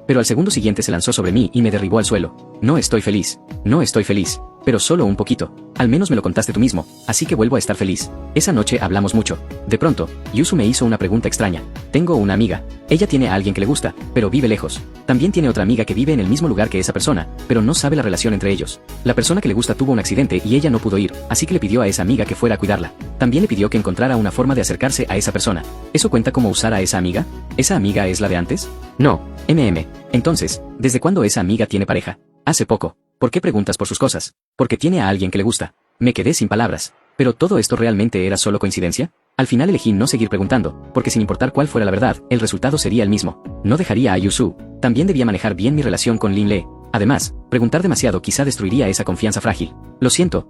Pero al segundo siguiente se lanzó sobre mí y me derribó al suelo. No estoy feliz. No estoy feliz. Pero solo un poquito. Al menos me lo contaste tú mismo, así que vuelvo a estar feliz. Esa noche hablamos mucho. De pronto, Yusu me hizo una pregunta extraña. Tengo una amiga. Ella tiene a alguien que le gusta, pero vive lejos. También tiene otra amiga que vive en el mismo lugar que esa persona, pero no sabe la relación entre ellos. La persona que le gusta tuvo un accidente y ella no pudo ir, así que le pidió a esa amiga que fuera a cuidarla. También le pidió que encontrara una forma de acercarse a esa persona. ¿Eso cuenta como usar a esa amiga? ¿Esa amiga es la de antes? No. Entonces, ¿desde cuándo esa amiga tiene pareja? Hace poco. ¿Por qué preguntas por sus cosas? Porque tiene a alguien que le gusta. Me quedé sin palabras. ¿Pero todo esto realmente era solo coincidencia? Al final elegí no seguir preguntando, porque sin importar cuál fuera la verdad, el resultado sería el mismo. No dejaría a Yusu. También debía manejar bien mi relación con Lin Le. Además, preguntar demasiado quizá destruiría esa confianza frágil. Lo siento,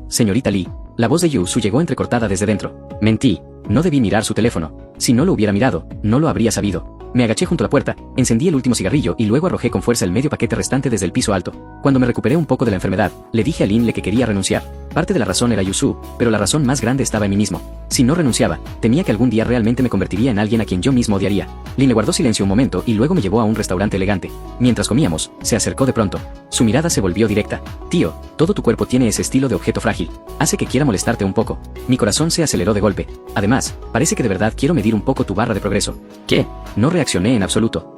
señorita Lee. La voz de Yusu llegó entrecortada desde dentro. Mentí. No debí mirar su teléfono. Si no lo hubiera mirado, no lo habría sabido. Me agaché junto a la puerta, encendí el último cigarrillo y luego arrojé con fuerza el medio paquete restante desde el piso alto. Cuando me recuperé un poco de la enfermedad, le dije a Lin Le que quería renunciar. Parte de la razón era Yusu, pero la razón más grande estaba en mí mismo. Si no renunciaba, temía que algún día realmente me convertiría en alguien a quien yo mismo odiaría. Lin Le guardó silencio un momento y luego me llevó a un restaurante elegante. Mientras comíamos, se acercó de pronto. Su mirada se volvió directa. Tío, todo tu cuerpo tiene ese estilo de objeto frágil. Hace que quiera molestarte un poco. Mi corazón se aceleró de golpe. Además, parece que de verdad quiero medir un poco tu barra de progreso. ¿Qué? No reaccioné en absoluto.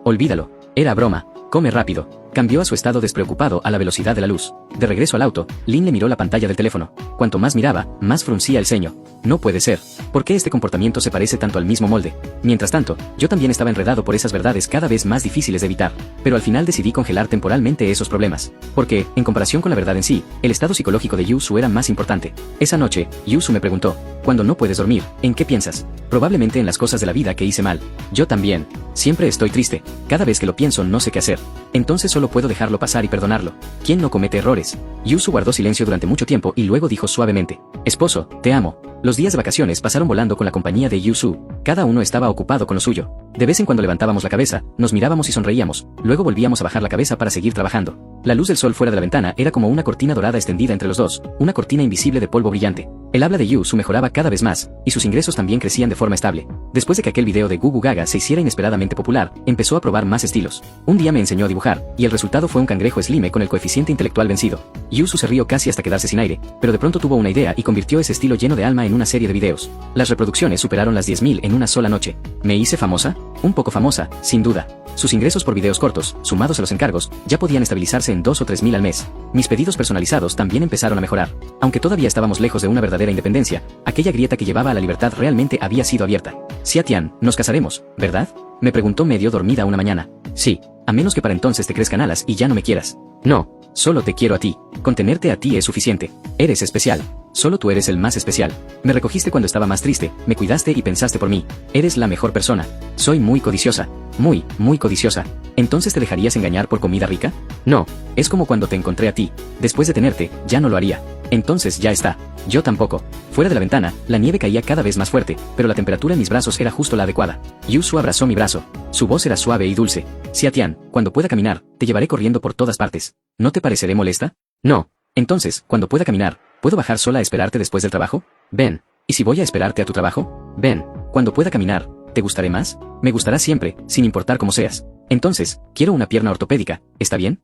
Olvídalo. Era broma. Come rápido. Cambió a su estado despreocupado a la velocidad de la luz. De regreso al auto, Lin Le miró la pantalla del teléfono. Cuanto más miraba, más fruncía el ceño. No puede ser. ¿Por qué este comportamiento se parece tanto al mismo molde? Mientras tanto, yo también estaba enredado por esas verdades cada vez más difíciles de evitar. Pero al final decidí congelar temporalmente esos problemas. Porque, en comparación con la verdad en sí, el estado psicológico de Yusu era más importante. Esa noche, Yusu me preguntó, cuando no puedes dormir, ¿en qué piensas? Probablemente en las cosas de la vida que hice mal. Yo también. Siempre estoy triste. Cada vez que lo pienso no sé qué hacer. Entonces solo puedo dejarlo pasar y perdonarlo. ¿Quién no comete errores? Yusu guardó silencio durante mucho tiempo y luego dijo suavemente, esposo, te amo. Los días de vacaciones pasaron volando con la compañía de Yusu. Cada uno estaba ocupado con lo suyo. De vez en cuando levantábamos la cabeza, nos mirábamos y sonreíamos, luego volvíamos a bajar la cabeza para seguir trabajando. La luz del sol fuera de la ventana era como una cortina dorada extendida entre los dos, una cortina invisible de polvo brillante. El habla de Yusu mejoraba cada vez más, y sus ingresos también crecían de forma estable. Después de que aquel video de Gugu Gaga se hiciera inesperadamente popular, empezó a probar más estilos. Un día me enseñó a dibujar, y el resultado fue un cangrejo slime con el coeficiente intelectual vencido. Yusu se rió casi hasta quedarse sin aire, pero de pronto tuvo una idea y convirtió ese estilo lleno de alma en una serie de videos. Las reproducciones superaron las 10.000 en una sola noche. ¿Me hice famosa? Un poco famosa, sin duda. Sus ingresos por videos cortos, sumados a los encargos, ya podían estabilizarse en 2 o 3.000 al mes. Mis pedidos personalizados también empezaron a mejorar. Aunque todavía estábamos lejos de una verdadera independencia, aquella grieta que llevaba a la libertad realmente había sido abierta. Xia-Tian, nos casaremos, ¿verdad? Me preguntó medio dormida una mañana. Sí, a menos que para entonces te crezcan alas y ya no me quieras. No, solo te quiero a ti. Con tenerte a ti es suficiente. Eres especial. Solo tú eres el más especial. Me recogiste cuando estaba más triste, me cuidaste y pensaste por mí. Eres la mejor persona. Soy muy codiciosa. Muy codiciosa. ¿Entonces te dejarías engañar por comida rica? No, es como cuando te encontré a ti. Después de tenerte, ya no lo haría. Entonces ya está. Yo tampoco. Fuera de la ventana, la nieve caía cada vez más fuerte, pero la temperatura en mis brazos era justo la adecuada. Yusu abrazó mi brazo. Su voz era suave y dulce. Xia-Tian, cuando pueda caminar, te llevaré corriendo por todas partes. ¿No te pareceré molesta? No. Entonces, cuando pueda caminar, ¿Puedo bajar sola a esperarte después del trabajo? Ven. ¿Y si voy a esperarte a tu trabajo? Ven. Cuando pueda caminar, ¿te gustaré más? Me gustará siempre, sin importar cómo seas. Entonces, quiero una pierna ortopédica, ¿está bien?